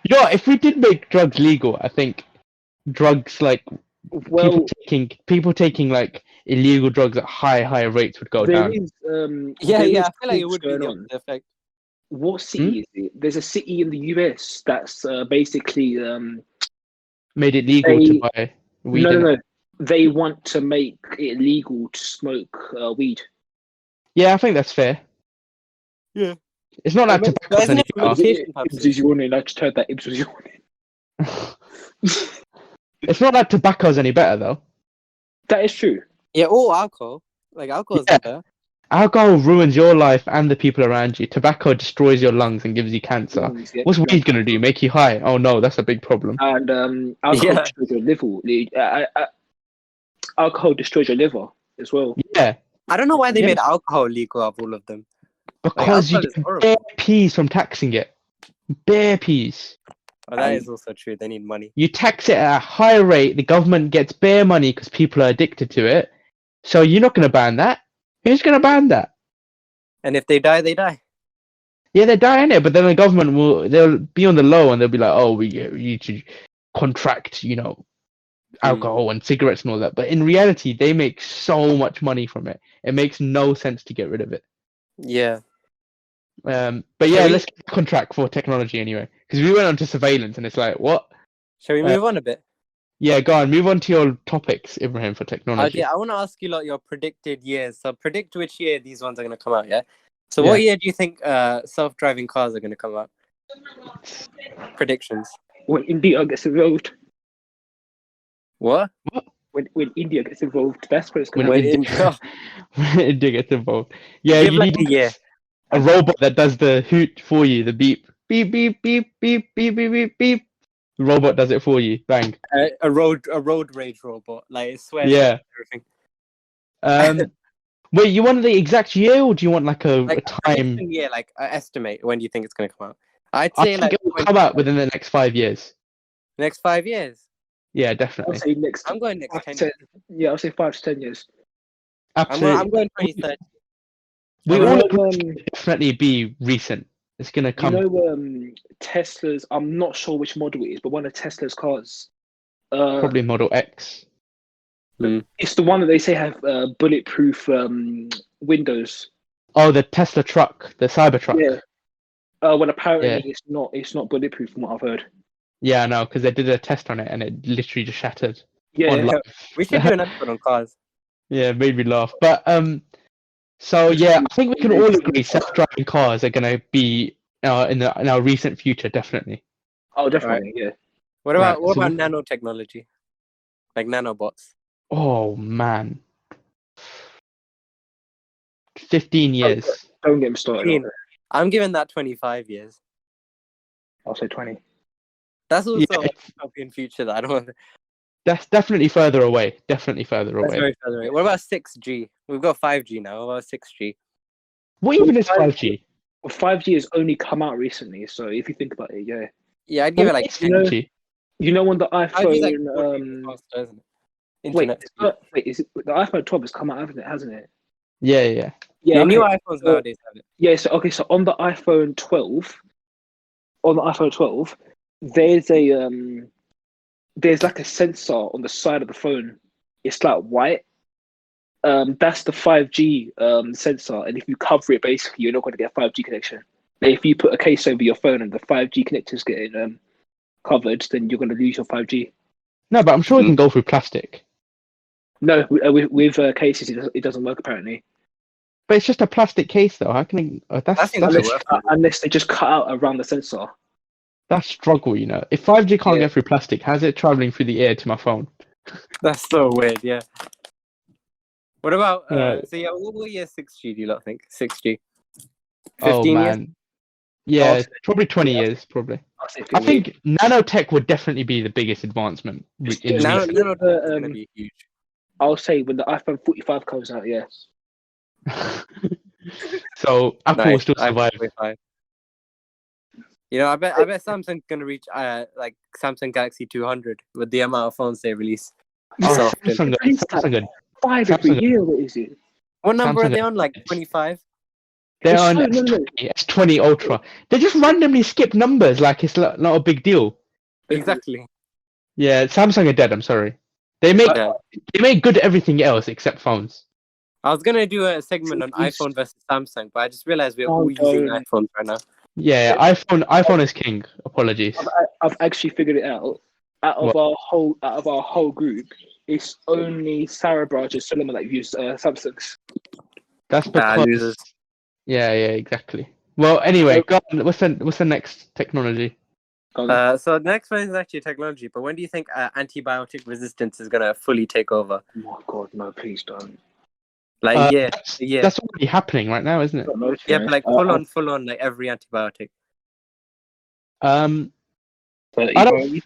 know what, if we did make drugs legal, I think drugs like Well, people taking like illegal drugs at higher rates would go there down. is Yeah, there yeah, is I feel like it talks would be going the on. opposite effect. What city is it? There's a city in the US that's basically Made it legal to they buy weed no in no it. no they want to make it legal to smoke weed. Yeah, I think that's fair. Yeah. It's not like But tobacco's isn't any it for better. medication Ibs purposes? was yawning. I just heard that Ibs was yawning. It's not like tobacco's any better though. That is true. Yeah, or alcohol. Like alcohol is Yeah. not better. Alcohol ruins your life and the people around you. Tobacco destroys your lungs and gives you cancer. Yeah. What's weed gonna do? Make you high? Oh no, that's a big problem. And alcohol Yeah. destroys your liver. Alcohol destroys your liver as well. Yeah, I don't know why they Yeah. made alcohol legal of all of them. because you alcohol is get horrible. bare peas from taxing it. Bare peas. Oh, that is also true. They need money. You tax it at a higher rate. The government gets bare money because people are addicted to it. So you're not gonna ban that. Who's gonna ban that? And if they die, they die. Yeah, they're dying it, but then the government they'll be on the low and they'll be like, oh, we need to contract, alcohol and cigarettes and all that. But in reality, they make so much money from it. It makes no sense to get rid of it. Yeah. But yeah, Shall we- let's get back on track for technology anyway, because we went on to surveillance and it's like, what? Shall we move on a bit? Yeah, go on, move on to your topics, Ibrahim, for technology. Okay, I want to ask you like your predicted years. So predict which year these ones are going to come out. Yeah. So Yeah. what year do you think self-driving cars are going to come out? Predictions. When India gets involved. What? When India gets involved, that's when it's going When to When be. India, when India gets involved. Yeah, Give you like need a year. a robot that does the hoot for you, the beep, beep, beep, beep, beep, beep, beep, beep, beep. The robot does it for you. Bang. A road rage robot. Like it swears Yeah. everything. Wait, you want the exact year, or do you want like a Like time? prediction year, like estimate. When do you think it's going to come out? I'd I say think like it will come out within the next 5 years. next 5 years. Yeah, I'll definitely. say next. I'm going next 10 10 years. Yeah, I'll say 5 to 10 years. Absolutely. I'm going 2030. We You all know, agree it's gonna definitely be recent. It's gonna You come. know, Tesla's. I'm not sure which model it is, but one of Tesla's cars. Probably Model X. It's the one that they say have bulletproof windows. Oh, the Tesla truck, the Cybertruck. Yeah. Well, apparently Yeah. it's not. It's not bulletproof from what I've heard. Yeah, I know, because they did a test on it and it literally just shattered. Yeah. On live. We should do an episode on cars. Yeah, it made me laugh. But so yeah, I think we can all agree self-driving cars are gonna be in our recent future, definitely. Oh, definitely. Yeah. What about Right, so nanotechnology? Like nanobots. Oh man, 15 years. Don't get me started. on 15. I'm giving that 25 years. I'll say 20. That's also Yeah, a utopian future that I don't want. that's definitely further away. Definitely further That's away. very further away. What about 6G? We've got 5G now. What about 6G? What even is 5G? 5G? Well, 5G has only come out recently, so if you think about it, yeah. Yeah, I'd give it like It's 10. 5G. You know, on the 5G is like iPhone. 40 faster, isn't it? Wait, Internet speed. wait, is it the iPhone 12 has come out, hasn't it? Yeah. Yeah, Yeah, new okay. iPhones nowadays have it. Yeah, so on the iPhone 12, there's like a sensor on the side of the phone. It's like white. That's the 5G sensor, and if you cover it, basically, you're not going to get a 5G connection. But if you put a case over your phone and the 5G connector is getting covered, then you're going to lose your 5G. No, but I'm sure it can go through plastic. No, with cases, it doesn't work apparently. But it's just a plastic case, though. How can it? That's Unless they just cut out around the sensor. that's struggle, you know. If 5G can't Yeah. get through plastic, how's it traveling through the air to my phone? That's so weird, yeah. What about Right. so yeah, what year 6G do you lot think? 6G. Oh 15 years? man, yeah, say- probably 20 yeah. years, probably. I'll say I 15 think nanotech would definitely be the biggest advancement in It's Now, recent. no, it's gonna be huge. I'll say when the iPhone 45 comes out, yes. So Apple will Nice. still iPhone survive. 45. You know, I bet Samsung's gonna reach like Samsung Galaxy 200 with the amount of phones they release. Oh, So often. Samsung, 5 every Samsung- year. What is it? What number are Samsung they on? Like 25? they're It's on so- no, no. S20 Ultra. They just randomly skip numbers like it's not a big deal. Exactly. Yeah, Samsung are dead. I'm sorry. They make Yeah. good at everything else except phones. I was gonna do a segment on It's- iPhone versus Samsung, but I just realized we're Oh, all using don't. iPhones right now. Yeah, iPhone is king. Apologies. I've actually figured it out. Out of our whole group, it's only Sarah Branch and Solomon that use Samsungs. That's because losers. yeah, exactly. Well, anyway, go on. What's the next technology? Um, So the next one is actually technology, but when do you think antibiotic resistance is gonna fully take over? oh my God, no! Please don't. Like That's, that's already happening right now, isn't it? yeah, but like full on, like every antibiotic, I But don't.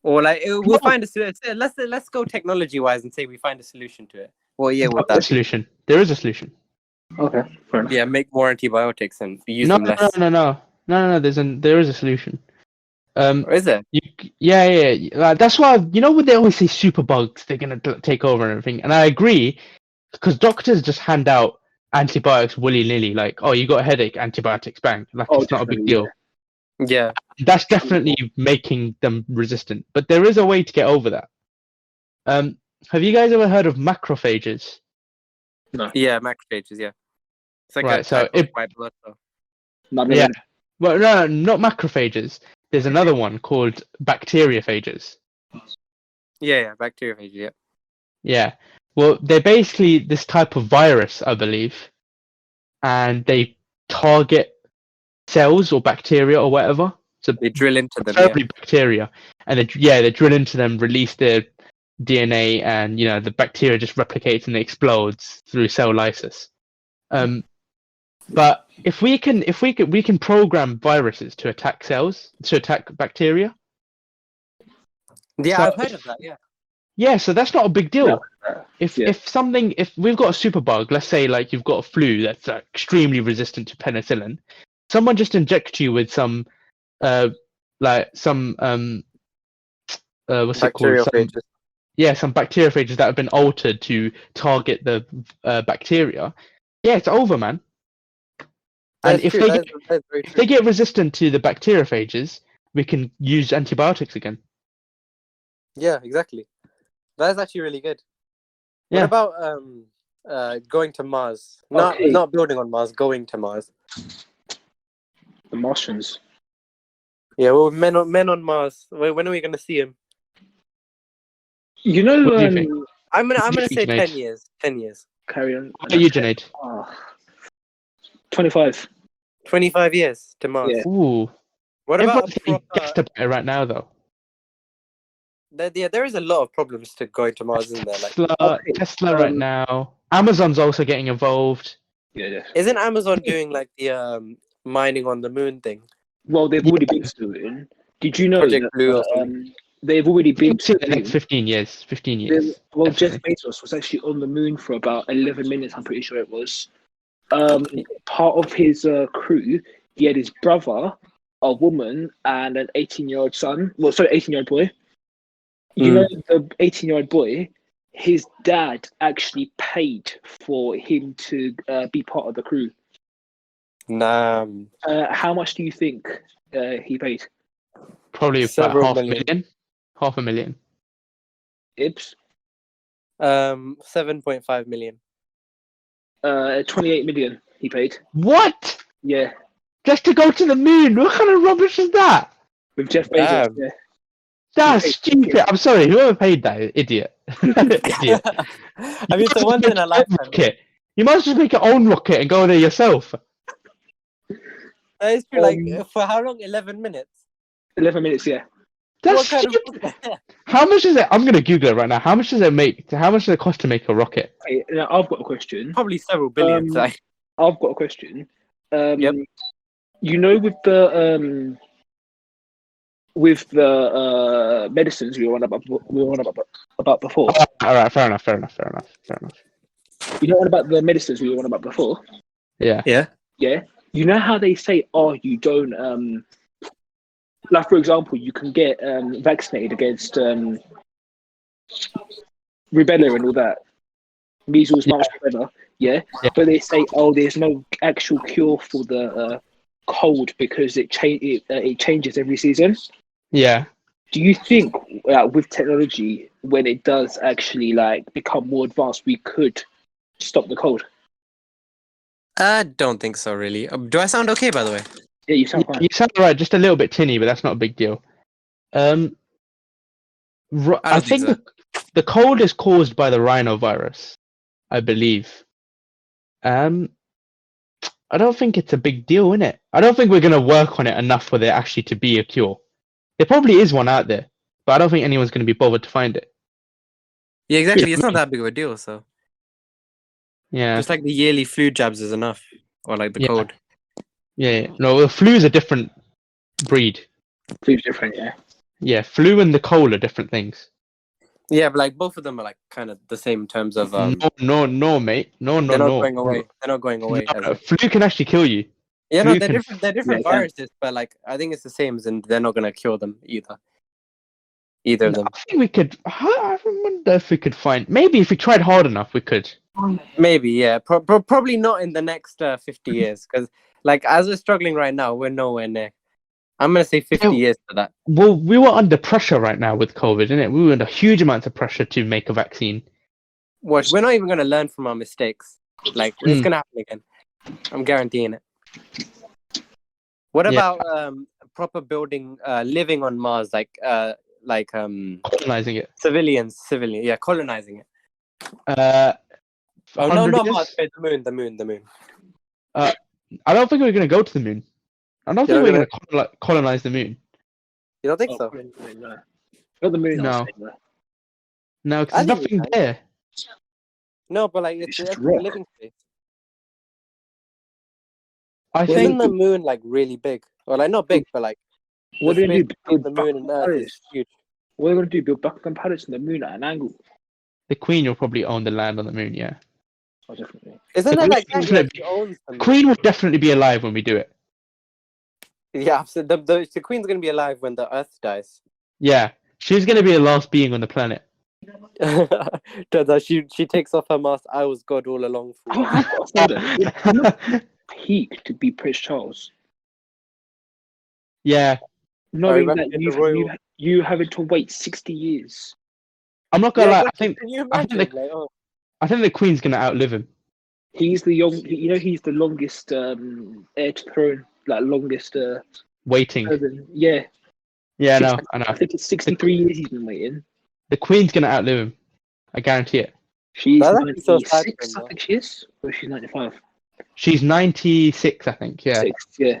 or like we'll find a solution. Let's go technology wise and say we find a solution to it. Well, yeah, would There that is a solution. There is a solution. Okay, fair enough. yeah, make more antibiotics and use No, them less. no. There is a solution. Or is it? Yeah. That's why when they always say superbugs, they're gonna take over and everything, and I agree because doctors just hand out antibiotics willy nilly, like, oh, you got a headache, antibiotics, bang, like it's not a big deal. Yeah. That's definitely making them resistant, but there is a way to get over that. Have you guys ever heard of macrophages? No. Yeah, macrophages. Yeah. It's like Right, a so type of white blood cell. Yeah. Well, no, not macrophages. There's another one called bacteriophages. Yeah, bacteriophages. Yeah. Yeah. Well, they're basically this type of virus, I believe, and they target cells or bacteria or whatever. So They drill into them. preferably bacteria, and they drill into them, release their DNA, and the bacteria just replicates and it explodes through cell lysis. But if we can program viruses to attack cells, to attack bacteria. Yeah, So I've heard of that. Yeah. Yeah, so that's not a big deal. Yeah. If we've got a superbug, let's say like you've got a flu that's extremely resistant to penicillin, someone just injects you with some what's it called? Some bacteriophages that have been altered to target the bacteria. Yeah, it's over, man. And if they get resistant to the bacteriophages, we can use antibiotics again. Yeah, exactly. That's actually really good. Yeah. What about going to Mars? Okay. Not building on Mars, going to Mars. The Martians. Yeah, well, men on Mars. When are we gonna see him? What do you think? I'm gonna What do you say think, 10 years. 10 years. Carry on. What about you, Junaid? 25. 25 years to Mars. Yeah. Ooh. What about Everyone's getting gassed about it right now, though. there is a lot of problems to going to Mars, isn't there? Like Tesla right now. Amazon's also getting involved. Yeah. isn't Amazon doing like the mining on the moon thing? Well, they've already been to it. Did you know Project that, Blue or something? they've already been to the next 15 years. 15 years. Well, Jeff definitely. Bezos was actually on the moon for about 11 minutes, I'm pretty sure it was. Part of his crew, he had his brother, a woman, and an 18-year-old son. Well, sorry, 18-year-old boy. You know, the 18-year-old boy, his dad actually paid for him to be part of the crew. Nah. How much do you think he paid? Probably about Several $500,000. $500,000. Ibs? 7.5 million. 28 million he paid. What? Yeah, Just to go to the moon? What kind of rubbish is that? with Jeff Bezos. Damn. Yeah. That's Okay. stupid. I'm sorry, whoever paid that, idiot. Idiot. I mean, it's a once in a lifetime. Rocket. You might as well make your own rocket and go there yourself. That is true. Like for how long? 11 minutes. 11 minutes, yeah. That's What kind cheap. of? How much is it? I'm gonna Google it right now. How much does it make? How much does it cost to make a rocket? Hey, now I've got a question. Probably several billions. Like, I've got a question. Yep. You know, with the medicines we were on about before. All right, fair enough. You know what about the medicines we were on about before? Yeah. yeah. Yeah. You know how they say, oh, you don't like, for example, you can get vaccinated against rubella and all that, measles, mumps, rubella. Yeah. But they say, oh, there's no actual cure for the cold because it changes every season. Yeah. Do you think with technology, when it does actually like become more advanced, we could stop the cold? I don't think so, really. Do I sound okay, by the way? Yeah, you sound fine. You sound right. Just a little bit tinny, but that's not a big deal. I don't think think so. the cold is caused by the rhinovirus, I believe. I don't think it's a big deal, innit? I don't think we're gonna work on it enough for there actually to be a cure. There probably is one out there, but I don't think anyone's gonna be bothered to find it. Yeah, exactly. It's not that big of a deal. So Yeah. just like the yearly flu jabs is enough, or like the Yeah. cold. Yeah. No, the flu is a different breed. Flu's different, yeah. Yeah, flu and the cold are different things. Yeah, but like both of them are like kind of the same in terms of No, mate. No. they're not going away. They're not going away. No, flu can actually kill you. Yeah, flu no, they're can- different. They're different Yeah, viruses, but like I think it's the same, and they're not gonna cure them either. Either of them. I think we could. I wonder if we could find. Maybe if we tried hard enough, we could. Maybe, yeah. Probably not in the next 50 years, because like as we're struggling right now, we're nowhere near. I'm gonna say 50 years for that. Well, we were under pressure right now with COVID, isn't it? We were under huge amounts of pressure to make a vaccine. Watch, we're not even gonna learn from our mistakes. Like it's gonna happen again. I'm guaranteeing it. What about proper building, living on Mars, like colonizing it. civilian, yeah, colonizing it. Oh no, 100 not years? Mars, wait, the moon. I don't think we're going to go to the moon. I don't think we're going to colonize the moon. You don't think so? No. Not the moon. No. No, because I there's think we nothing can. there. No, but like it's just a rock. living space. I Isn't think the moon like really big? Or like not big, but like What the are they space going to between the do? moon and Earth is huge. What are they going to do? Build Buckingham Palace and the moon at an angle? the Queen will probably own the land on the moon, yeah. Oh, definitely. Isn't The that like Queen who actually owns the moon? Queen will definitely be alive when we do it. Yeah, so the Queen's gonna be alive when the Earth dies. Yeah. She's going to be the last being on the planet. That she takes off her mask. I was God all along. Oh, I've got to say that. Peak to be Prince Charles. Yeah. Knowing right, that in the royal- you having to wait 60 years. I'm not going to Yeah, lie. exactly. Can you I think imagine? Like, oh, I think the Queen's going to outlive him. He's the he's the longest heir to the throne, like longest Waiting. person. Yeah. Yeah, I know. I think it's 63 years he's been waiting. The Queen's going to outlive him. I guarantee it. She's That's actually so sad 96, for him, I think she is. Or she's 95. She's 96, I think. Yeah. Yeah.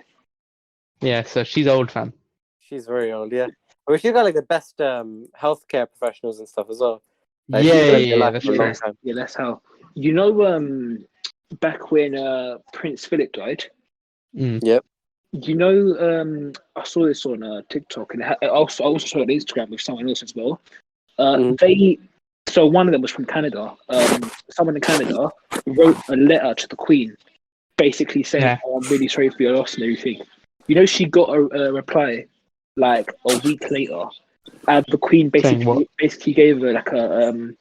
Yeah, so she's old, fam. she's very old. Yeah, I mean, she's got like the best healthcare professionals and stuff as well. Like, Yeah, she's gonna be yeah, alive that's for a long true. time. Yeah, that's how. You know, back when Prince Philip died, Mm. you know, I saw this on TikTok, and I also saw it on Instagram with someone else as well. So one of them was from Canada. Someone in Canada wrote a letter to the Queen, basically saying, "Oh, I'm really sorry for your loss and everything." You know, she got a reply like a week later, and the Queen basically gave her like a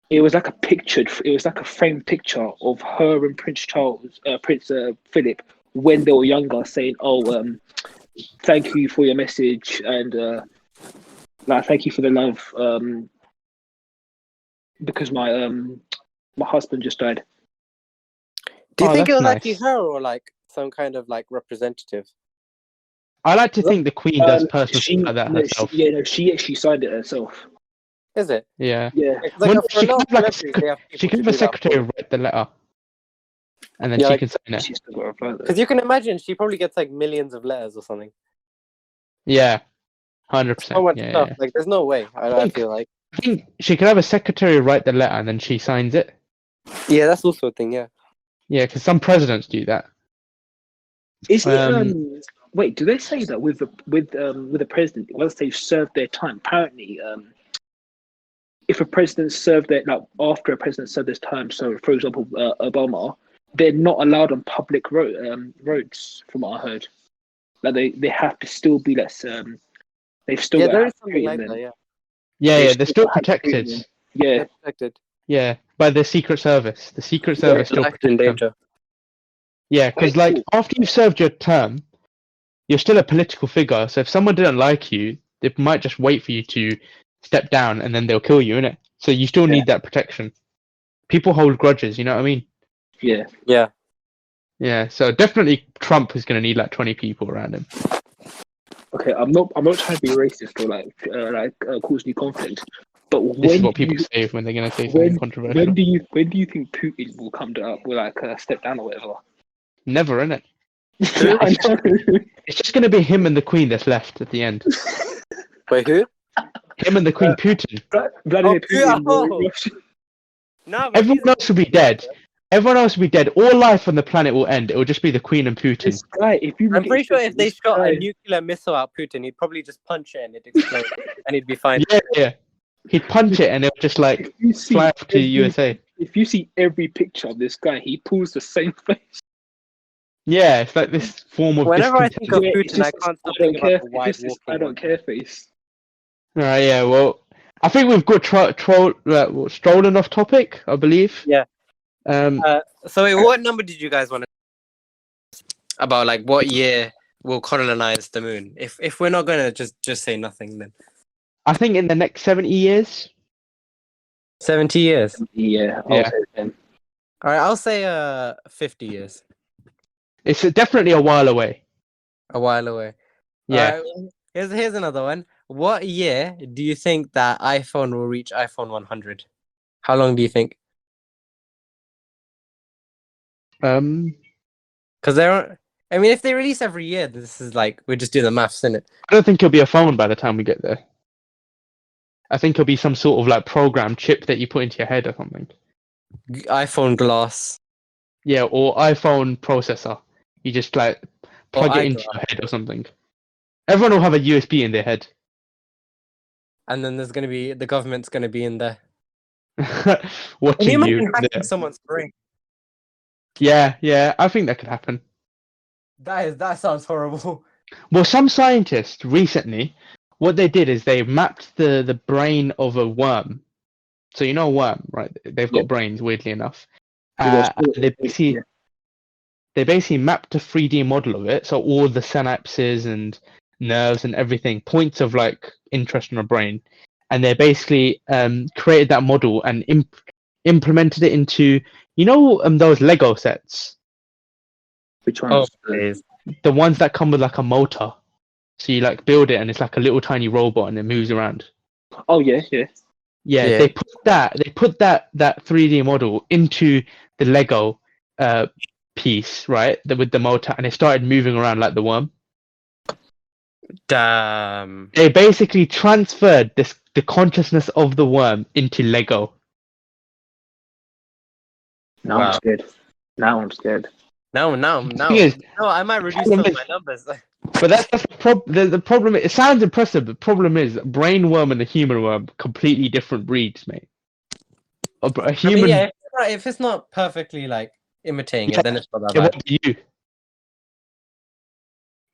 it was like a framed picture of her and Prince Philip when they were younger, saying, "Oh, thank you for your message and like thank you for the love. Because my husband just died." Do you think it was that's actually nice. her or like some kind of like representative? I like to think the Queen does personal stuff like that herself. She actually signed it herself. Is it? Yeah. Yeah. It's like Well, for a lot of celebrities, they have she people can to have a do that secretary for. write the letter, and then Yeah, she like- can sign it. She's still got a reply though. Because you can imagine she probably gets like millions of letters or something. Yeah. 100%. So much Yeah, stuff. yeah. Like, there's no way. I feel like. I think she could have a secretary write the letter and then she signs it. Yeah, that's also a thing. Yeah. Yeah, because some presidents do that. Is it wait, do they say that with the president, once they've served their time, apparently if a president served their after a president served his time, so for example Obama, they're not allowed on public roads from what I heard. Like they have to still be less they've still got there to is something like that. Yeah. Yeah, they're still have to treat protected. them. Yeah. They're protected. Yeah, by the Secret Service. The Secret Service still Life in protects them. danger. Yeah, because like after you've served your term, you're still a political figure. So if someone didn't like you, they might just wait for you to step down and then they'll kill you, innit? So you still need that protection. People hold grudges, you know what I mean? Yeah. Yeah. Yeah, so definitely Trump is going to need like 20 people around him. Okay, I'm not trying to be racist or cause new conflict, but This is what people say when they're going to say something controversial. when do you think Putin will come will step down or whatever? Never, innit? I know. It's just going to be him and the Queen that's left at the end. Wait, who? Him and the Queen, Putin. Vladimir Putin. oh. No, Everyone else will be dead. Everyone else will be dead. All life on the planet will end. It will just be the Queen and Putin. This guy, I'm pretty sure if they shot a nuclear missile at Putin, he'd probably just punch it and it'd explode, and he'd be fine. Yeah. He'd punch it and it would just like fly off to USA. If you see every picture of this guy, he pulls the same face. Yeah, it's like this form of. Whenever I think of Yeah, Putin, it's just- I can't stop I don't thinking care. about the white It's just walking. I don't care face. Alright, yeah. Well, I think we've got strolling off topic. I believe. Yeah. So wait, what number did you guys want to? About like what year will colonize the moon? If we're not gonna just say nothing, then I think in the next 70 years. 70 years. Yeah. Yeah. All right, I'll say 50 years. It's definitely a while away. A while away. Yeah. All right, here's another one. What year do you think that iPhone will reach iPhone 100? How long do you think? Because I mean, if they release every year, this is like we just do the maths, innit? I don't think it'll be a phone by the time we get there. I think it'll be some sort of like program chip that you put into your head or something. iPhone glass. Yeah, or iPhone processor. You just like plug it into iGlass. your head or something. Everyone will have a USB in their head. And then there's gonna be the government's gonna be in there. Watching Can you you. imagine hacking someone's brain? Yeah, I think that could happen. That sounds horrible. Well, some scientists recently, what they did is they mapped the brain of a worm. So you know a worm, right? They've got brains, weirdly enough. They basically mapped a 3D model of it, so all the synapses and nerves and everything, points of like interest in a brain, and they basically created that model and implemented it into those Lego sets. Which ones? The ones that come with like a motor. So you like build it and it's like a little tiny robot and it moves around. Oh yeah. Yeah. They put that 3D model into the Lego piece, right? With the motor, and it started moving around like the worm. Damn. They basically transferred the consciousness of the worm into Lego. Now Wow. I'm scared. No, I might reduce some of my numbers. But that's the problem. The problem. It sounds impressive. The problem is, a brain worm and a human worm, completely different breeds, mate. A human. I mean, if it's not perfectly like imitating it, then it's not that It bad. won't be you.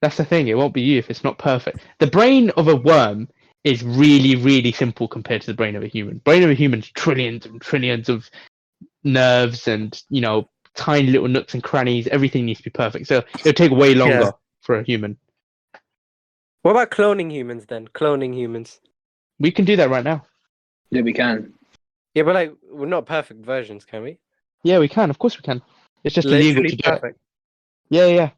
That's the thing. It won't be you if it's not perfect. The brain of a worm is really, really simple compared to the brain of a human. Brain of a human is trillions and trillions of nerves and tiny little nooks and crannies. Everything needs to be perfect. So it'll take way longer for a human. What about cloning humans then? Cloning humans. We can do that right now. Yeah, we can. Yeah, but like we're not perfect versions, can we? Yeah, we can. Of course we can. It's just illegal Literally to get. perfect. Yeah.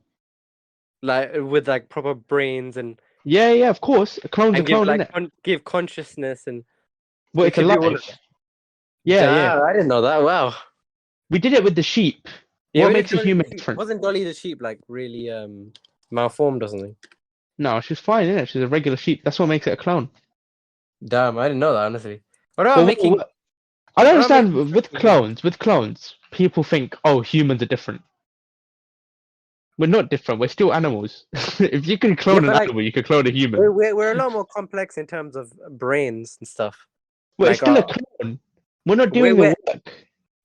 Like with like proper brains and Yeah, of course. A clone's a give clone, like innit? give consciousness and Well, it it's a could be all of life. that. Yeah. I didn't know that. Wow. We did it with the sheep. Yeah, What we did makes a Dolly human the sheep. different? Wasn't Dolly the sheep like really malformed or something? No, she's fine, isn't it? She's a regular sheep. That's what makes it a clone. Damn, I didn't know that, honestly. What about But making? I don't What about making understand with something human? clones, people think, oh, humans are different. We're not different. We're still animals. If you can Yeah, clone an but like animal, you can clone a human. we're a lot more complex in terms of brains and stuff. Well, it's Like still a clone. We're not we're doing the we're work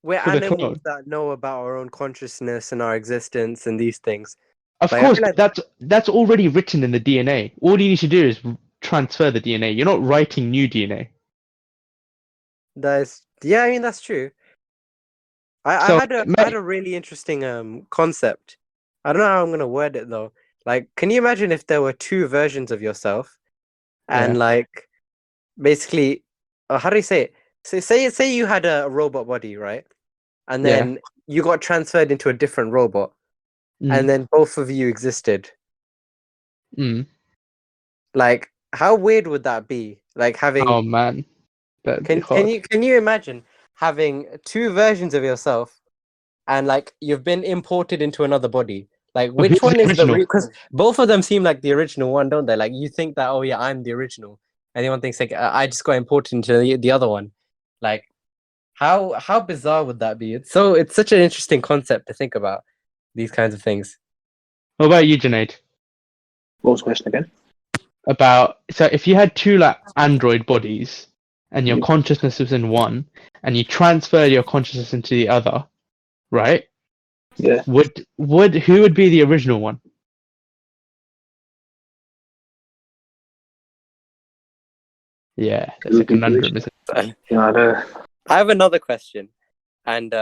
we're for the animals clone. that know about our own consciousness and our existence and these things. Of Like I course, feel like but that's already written in the DNA. All you need to do is transfer the DNA. You're not writing new DNA. that is, yeah, I mean that's true. I So, had a mate, really interesting concept. I don't know how I'm gonna word it though. Like, can you imagine if there were two versions of yourself and yeah, like basically, how do you say it? Say you had a robot body, right? And yeah, then you got transferred into a different robot, mm, and then both of you existed. mm. Like, how weird would that be? Like having Oh man, that'd be can hard. you imagine having two versions of yourself and like you've been imported into another body? Like, But which who's one the is the original? real? Because both of them seem like the original one, don't they? Like, you think that, oh yeah, I'm the original, and the one thinks like I just got imported into the other one. Like, how bizarre would that be? It's such an interesting concept to think about these kinds of things. What about you, Junaid? What was the question again? About so if you had two like android bodies and your Yeah. consciousness was in one, and you transferred your consciousness into the other, right? Yeah. Would who would be the original one? Yeah, Who it's a would be the conundrum, original? isn't it? Yeah, I know. I have another question, and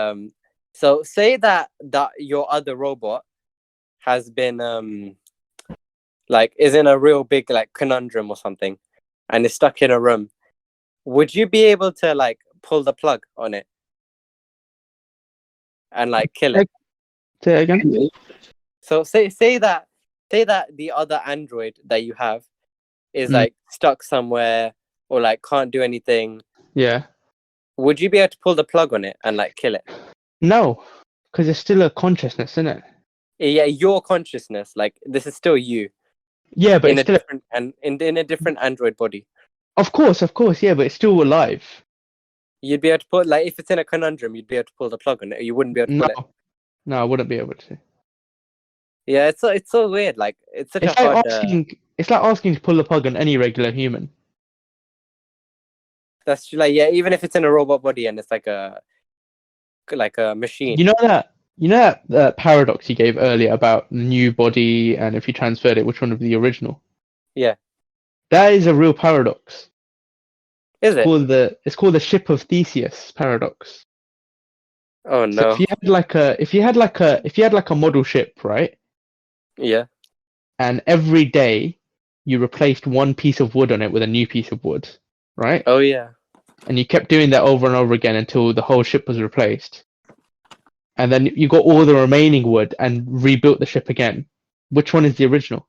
so say that your other robot has been like is in a real big like conundrum or something, and is stuck in a room. Would you be able to like pull the plug on it and like kill it? Say it again. Yeah. So say that the other android that you have is Mm. like stuck somewhere or like can't do anything. Yeah. Would you be able to pull the plug on it and like kill it? No, because it's still a consciousness, isn't it? Yeah, your consciousness, like this is still you Yeah, but in it's a still. different and in a different android body. Of course, yeah, but it's still alive. You'd be able to pull like if it's in a conundrum, you'd be able to pull the plug on it. Or you wouldn't be able to No, pull it. no, I wouldn't be able to. Yeah, it's so weird. Like it's such a It's like hard. asking. It's like asking to pull the plug on any regular human. That's like yeah, even if it's in a robot body and it's like a machine. You know that. You know that paradox you gave earlier about new body and if you transferred it, which one would be the original? Yeah, That is a real paradox. is it? It's called the ship of Theseus paradox. Oh So no. if you had like a model ship, right? Yeah. And every day you replaced one piece of wood on it with a new piece of wood, right? Oh yeah. And you kept doing that over and over again until the whole ship was replaced. And then you got all the remaining wood and rebuilt the ship again. Which one is the original?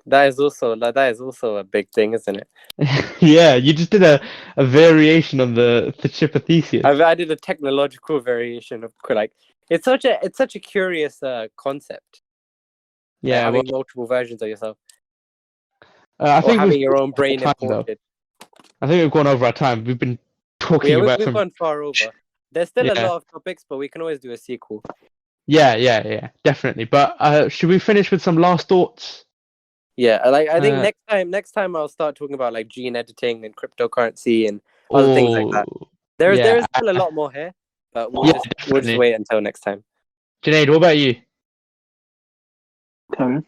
That is also a big thing, isn't it? Yeah, you just did a variation on the ship of Theseus. I've added a technological variation of like it's such a curious concept. Like Yeah, well, having multiple versions of yourself I or think having we've your own brain time, though. imported. I think we've gone over our time. We've been talking Yeah, about we've some. gone far over. There's still a Yeah, lot of topics, but we can always do a sequel. yeah, definitely. But should we finish with some last thoughts? Yeah, like I think Uh, next time I'll start talking about like gene editing and cryptocurrency and other things like that. Oh, There yeah, is still a lot more here, but yeah, we'll just definitely. wait until next time. Junaid, what about you? Karen,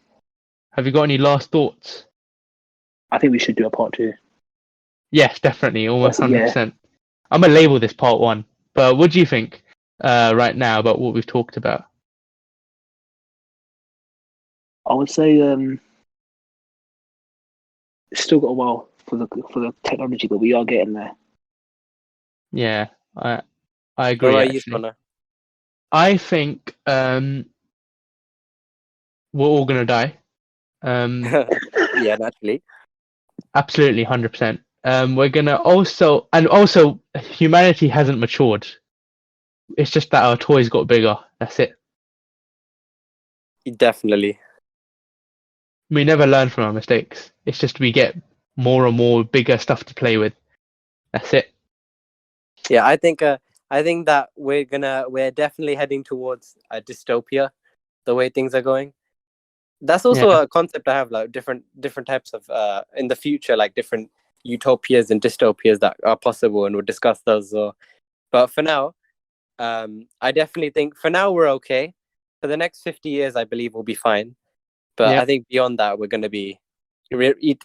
Have you got any last thoughts? I think we should do a part two. Yes, definitely, almost Yeah. 100%. I'm gonna label this part one. But what do you think right now about what we've talked about? I would say it's still got a while for the technology, but we are getting there. Yeah, I What agree. about you, Actually, Sona? I think we're all gonna die. Yeah, naturally. Absolutely, 100%. We're gonna also humanity hasn't matured. It's just that our toys got bigger. That's it. Definitely. We never learn from our mistakes. It's just we get more and more bigger stuff to play with. That's it. Yeah, I think that we're definitely heading towards a dystopia, the way things are going. That's also Yeah. a concept I have, like different types of in the future, like different utopias and dystopias that are possible, and we'll discuss those. But for now, I definitely think for now we're okay. For the next 50 years, I believe we'll be fine. But Yeah. I think beyond that, we're going to be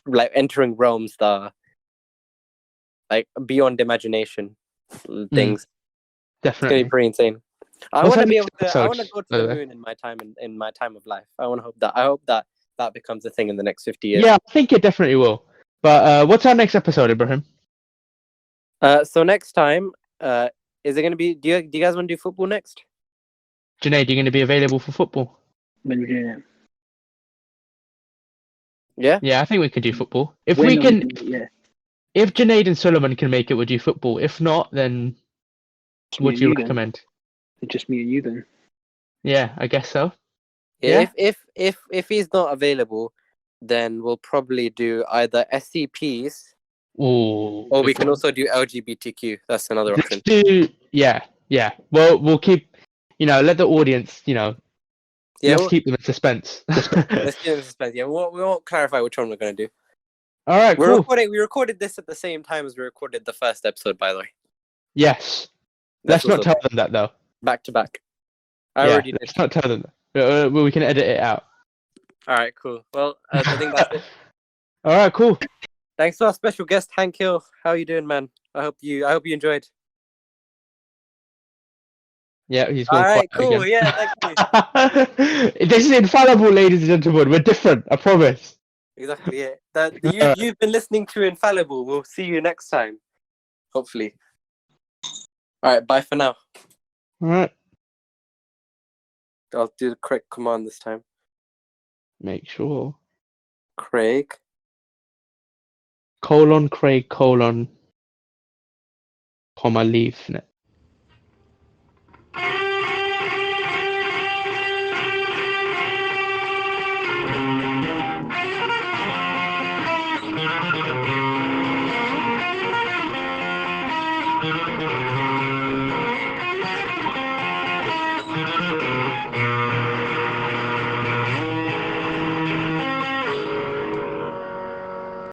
like entering realms that are like beyond imagination things. It's going to Definitely. be pretty insane. I What's want our to be next able to. I want to episode, go to by the the way? moon in my time of life. I want to hope that. I hope that that becomes a thing in the next 50 years. Yeah, I think it definitely will. But what's our next episode, Ibrahim? So next time, is it going to be? Do you guys want to do football next? Junaid, you're going to be available for football? When we're doing it. Yeah. Yeah, I think we can do football. If When we are can, doing it? Yeah. if Junaid and Solomon can make it, we'll do football. If not, then Just me what and do you you then. recommend? Just me and you then. Yeah, I guess so. Yeah. Yeah? If he's not available, then we'll probably do either SCPs Ooh, or good we can one. also do LGBTQ. That's another Let's option. do, yeah. Well, we'll keep, let the audience, Yeah. let's keep them in suspense. Let's keep it in suspense. Yeah, we won't clarify which one we're going to do. All right, cool. We recorded this at the same time as we recorded the first episode, by the way. Yes. That's Let's not also tell them that, though. back to back. I Yeah, already did. let's not tell them that. We can edit it out. All right, cool. Well, I think that's it. All right, cool. Thanks to our special guest, Hank Hill. How you doing, man? I hope you enjoyed. Yeah, he's All gone right, quiet cool. again. Yeah, thank you. This is infallible, ladies and gentlemen. We're different, I promise. Exactly. Yeah. You've been listening to Infallible. We'll see you next time. Hopefully. All right. Bye for now. All right. I'll do the correct command this time. Make sure. Craig. Craig, comma, leave.